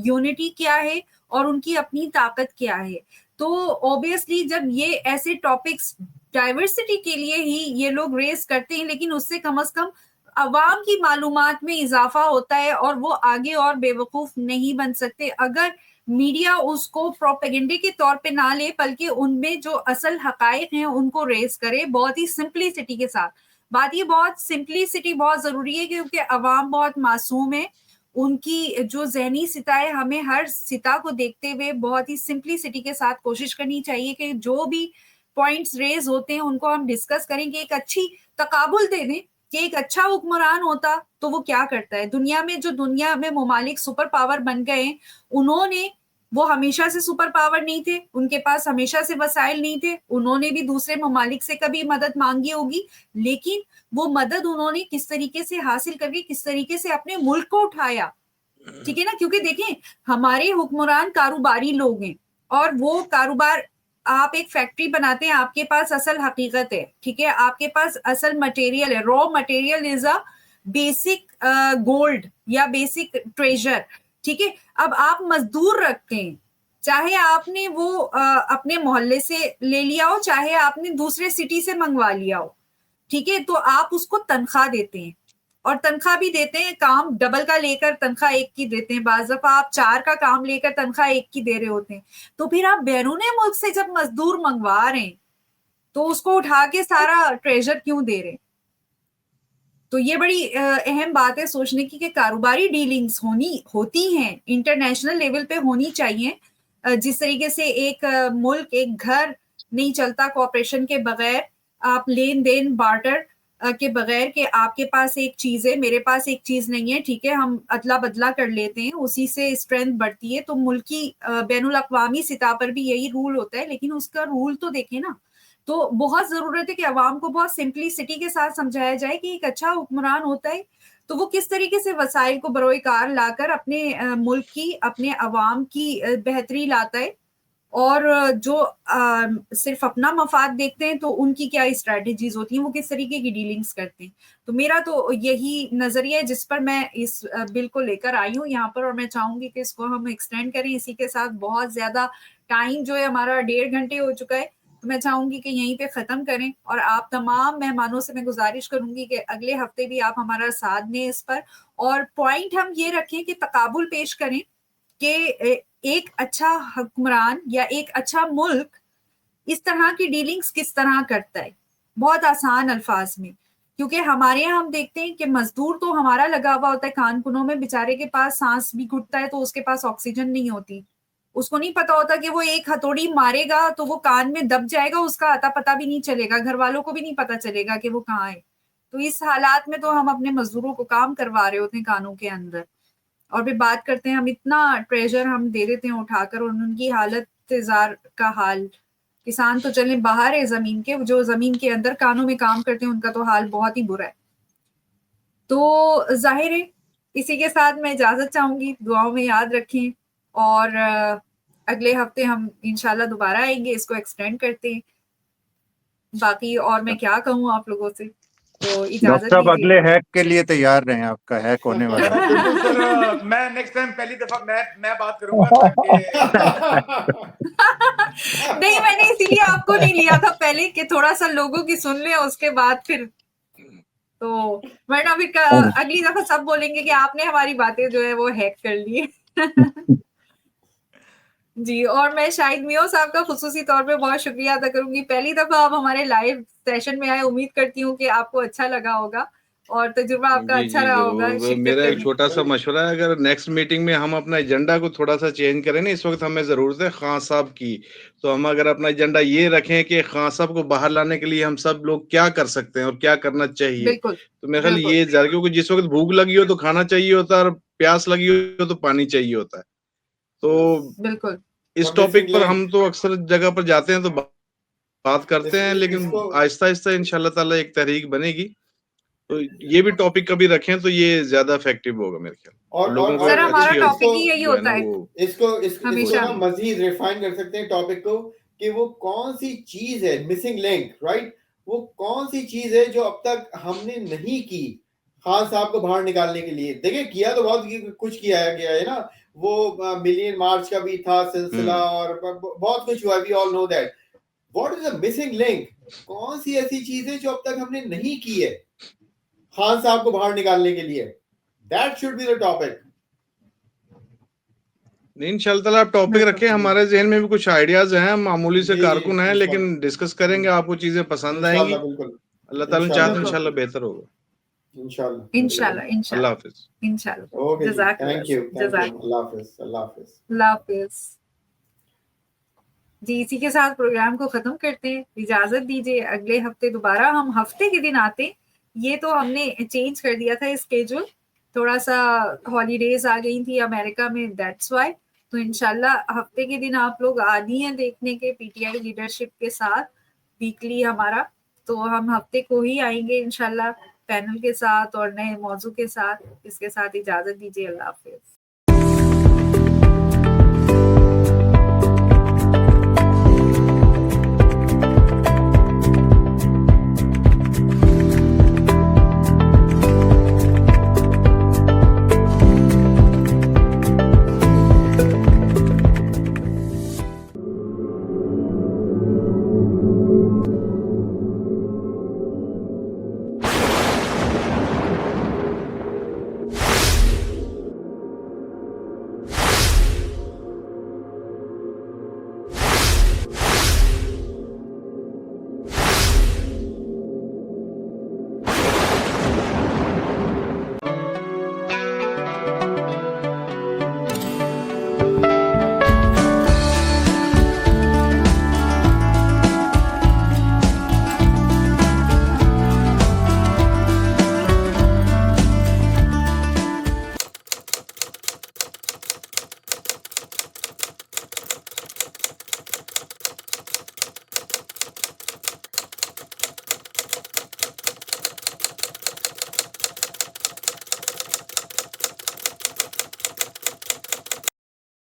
یونٹی کیا ہے اور ان کی اپنی طاقت کیا ہے. تو اوبیسلی جب یہ ایسے ٹاپکس ڈائیورسٹی کے لیے ہی یہ لوگ ریز کرتے ہیں، لیکن اس سے کم از کم عوام کی معلومات میں اضافہ ہوتا ہے اور وہ آگے اور بے وقوف نہیں بن سکتے اگر میڈیا اس کو پروپیگنڈے کے طور پہ نہ لے، بلکہ ان میں جو اصل حقائق ہیں ان کو ریز کرے بہت ہی سمپلسٹی کے ساتھ. بات یہ بہت سمپلسٹی بہت ضروری ہے، کیونکہ عوام بہت معصوم ہے، ان کی جو ذہنی سطح ہے، ہمیں ہر سطح کو دیکھتے ہوئے بہت ہی سمپلسٹی کے ساتھ کوشش کرنی چاہیے کہ جو بھی پوائنٹس ریز ہوتے ہیں ان کو ہم ڈسکس کریں، کہ ایک اچھی تقابل دے دیں کہ ایک اچھا حکمران ہوتا تو وہ کیا کرتا ہے. دنیا میں جو دنیا میں ممالک سپر پاور بن گئے ہیں، انہوں نے، وہ ہمیشہ سے سپر پاور نہیں تھے، ان کے پاس ہمیشہ سے وسائل نہیں تھے، انہوں نے بھی دوسرے ممالک سے کبھی مدد مانگی ہوگی، لیکن وہ مدد انہوں نے کس طریقے سے حاصل کر کے کس طریقے سے اپنے ملک کو اٹھایا. ٹھیک ہے نا، کیونکہ دیکھیں ہمارے حکمران کاروباری لوگ ہیں، اور وہ کاروبار، آپ ایک فیکٹری بناتے ہیں، آپ کے پاس اصل حقیقت ہے، ٹھیک ہے، آپ کے پاس اصل مٹیریل ہے، raw material is a basic gold یا بیسک ٹریجر. ٹھیک ہے، اب آپ مزدور رکھتے ہیں، چاہے آپ نے وہ اپنے محلے سے لے لیا ہو، چاہے آپ نے دوسرے سٹی سے منگوا لیا ہو، ٹھیک ہے، تو آپ اس کو تنخواہ دیتے ہیں، اور تنخواہ بھی دیتے ہیں، کام ڈبل کا لے کر تنخواہ ایک کی دیتے ہیں، بعض دفعہ آپ 4 کا کام لے کر تنخواہ 1 کی دے رہے ہوتے ہیں. تو پھر آپ بیرون ملک سے جب مزدور منگوا رہے ہیں تو اس کو اٹھا کے سارا ٹریجر کیوں دے رہے ہیں؟ تو یہ بڑی اہم بات ہے سوچنے کی کہ کاروباری ڈیلنگز ہوتی ہیں، انٹرنیشنل لیول پہ ہونی چاہیے. جس طریقے سے ایک ملک، ایک گھر نہیں چلتا کوآپریشن کے بغیر، آپ لین دین بارٹر کے بغیر، کہ آپ کے پاس ایک چیز ہے، میرے پاس ایک چیز نہیں ہے، ٹھیک ہے، ہم ادلا بدلا کر لیتے ہیں، اسی سے اسٹرینتھ بڑھتی ہے. تو ملکی بین الاقوامی سطح پر بھی یہی رول ہوتا ہے، لیکن اس کا رول تو دیکھیں نا. تو بہت ضرورت ہے کہ عوام کو بہت سمپلسٹی کے ساتھ سمجھایا جائے کہ ایک اچھا حکمران ہوتا ہے تو وہ کس طریقے سے وسائل کو بروئے کار لا کر اپنے ملک کی، اپنے عوام کی بہتری لاتا ہے. اور جو صرف اپنا مفاد دیکھتے ہیں تو ان کی کیا اسٹریٹجیز ہوتی ہیں, وہ کس طریقے کی ڈیلنگز کرتے ہیں. تو میرا تو یہی نظریہ ہے جس پر میں اس بل کو لے کر آئی ہوں یہاں پر, اور میں چاہوں گی کہ اس کو ہم ایکسٹینڈ کریں. اسی کے ساتھ بہت زیادہ ٹائم جو ہے ہمارا 1.5 گھنٹے ہو چکا ہے, تو میں چاہوں گی کہ یہیں پہ ختم کریں. اور آپ تمام مہمانوں سے میں گزارش کروں گی کہ اگلے ہفتے بھی آپ ہمارا ساتھ دیں اس پر, اور پوائنٹ ہم یہ رکھیں کہ تقابل پیش کریں کہ ایک اچھا حکمران یا ایک اچھا ملک اس طرح کی ڈیلنگز کس طرح کرتا ہے, بہت آسان الفاظ میں. کیونکہ ہمارے یہاں ہم دیکھتے ہیں کہ مزدور تو ہمارا لگا ہوا ہوتا ہے کان کنوں میں, بیچارے کے پاس سانس بھی گھٹتا ہے تو اس کے پاس آکسیجن نہیں ہوتی, اس کو نہیں پتا ہوتا کہ وہ ایک ہتھوڑی مارے گا تو وہ کان میں دب جائے گا, اس کا اتا پتا بھی نہیں چلے گا, گھر والوں کو بھی نہیں پتا چلے گا کہ وہ کہاں ہے. تو اس حالات میں تو ہم اپنے مزدوروں کو کام کروا رہے ہوتے ہیں کانوں کے اندر, اور پھر بات کرتے ہیں ہم اتنا ٹریجر ہم دے دیتے ہیں اٹھا کر, اور ان کی حالت زار کا حال. کسان تو چلیں باہر ہے زمین کے, جو زمین کے اندر کانوں میں کام کرتے ہیں ان کا تو حال بہت ہی برا ہے. تو ظاہر ہے اسی کے ساتھ میں اجازت چاہوں گی, دعاؤں میں یاد رکھیں, اور اگلے ہفتے ہم انشاءاللہ دوبارہ آئیں گے, اس کو ایکسٹینڈ کرتے ہیں. باقی اور میں کیا کہوں آپ لوگوں سے, تو ڈاکٹر اجازت صاحب دیجیے. اگلے ہیک کے لیے تیار رہیں, آپ کا ہیک ہونے والا ہے. بالکل سر, میں نیکسٹ ٹائم پہلی دفعہ میں بات کروں گا تاکہ نہیں, میں نے اسی لیے آپ کو نہیں لیا تھا پہلے کہ تھوڑا سا لوگوں کی سن لیں, اس کے بعد پھر تو ورنہ پھر اگلی دفعہ سب بولیں گے کہ آپ نے ہماری باتیں جو ہے وہ ہیک کر لی. جی, اور میں شاہد میو صاحب کا خصوصی طور پہ بہت شکریہ ادا کروں گی. پہلی دفعہ آپ ہمارے لائیو سیشن میں آئے, امید کرتی ہوں کہ آپ کو اچھا لگا ہوگا اور تجربہ آپ کا جی اچھا جی رہا ہوگا ضرور. شرکت میرا ایک کرنے. چھوٹا سا مشورہ ہے, اگر نیکسٹ میٹنگ میں ہم اپنا ایجنڈا کو تھوڑا سا چینج کریں نا, اس وقت ہمیں ضرورت ہے خان صاحب کی, تو ہم اگر اپنا ایجنڈا یہ رکھیں کہ خان صاحب کو باہر لانے کے لیے ہم سب لوگ کیا کر سکتے ہیں اور کیا کرنا چاہیے, بالکل تو میرے خیال بالکل یہ زیادہ, کیونکہ جس وقت بھوک لگی ہو تو کھانا چاہیے ہوتا ہے, اور پیاس لگی ہو تو پانی چاہیے ہوتا ہے. تو بالکل اس ٹاپک پر ہم تو اکثر جگہ پر جاتے ہیں تو بات کرتے ہیں, لیکن آہستہ آہستہ انشاءاللہ تعالی ایک تحریک بنے گی, تو یہ بھی ٹاپک کبھی رکھیں تو یہ زیادہ افیکٹو ہوگا میرے خیال, اور لوگوں کو سر ہمارا اچھی ٹاپک ہی یہی جو ہے نا ہوتا ہے وہ اس کو ہمیشہ. نا مزید ریفائن کر سکتے ہیں ٹاپک کو, کہ وہ کون سی چیز ہے مسنگ لنک, رائٹ, وہ کون سی چیز ہے جو اب تک ہم نے نہیں کی خان صاحب کو باہر نکالنے کے لیے. دیکھیں کیا تو بہت کچھ کیا گیا ہے نا, وہ ملین مارچ کا بھی تھا سلسلہ, اور بہت کچھ ہوا, we all know that. What is a missing link, کون سی ایسی چیز ہے جو اب تک ہم نے نہیں کی ہے خان صاحب کو باہر نکالنے کے لیے. That should be the topic. نہیں, ان شاء اللہ تعالیٰ آپ ٹاپک رکھیں, ہمارے ذہن میں بھی کچھ آئیڈیاز ہیں, معمولی سے کارکن ہیں, لیکن ڈسکس کریں گے, آپ کو چیزیں پسند آئیں گی, اللہ تعالیٰ نے چاہا تو انشاءاللہ بہتر ہوگا. انشاءاللہ اللہ حافظ. انشاءاللہ. جزاک اللہ. اللہ حافظ. اللہ حافظ. جی, اسی کے ساتھ پروگرام کو ختم کرتے ہیں, اجازت دیجیے. اگلے ہفتے دوبارہ ہم ہفتے کے دن آتے ہیں, یہ تو ہم نے چینج کر دیا تھا اسکیجول, تھوڑا سا ہالیڈیز آ گئی تھی امریکہ میں, دیٹس وائی. تو انشاءاللہ ہفتے کے دن آپ لوگ عادی ہیں دیکھنے کے پی ٹی آئی لیڈرشپ کے ساتھ ویکلی ہمارا, تو ہم ہفتے کو ہی آئیں گے انشاءاللہ پینل کے ساتھ اور نئے موضوع کے ساتھ. اس کے ساتھ اجازت دیجیے. اللہ حافظ.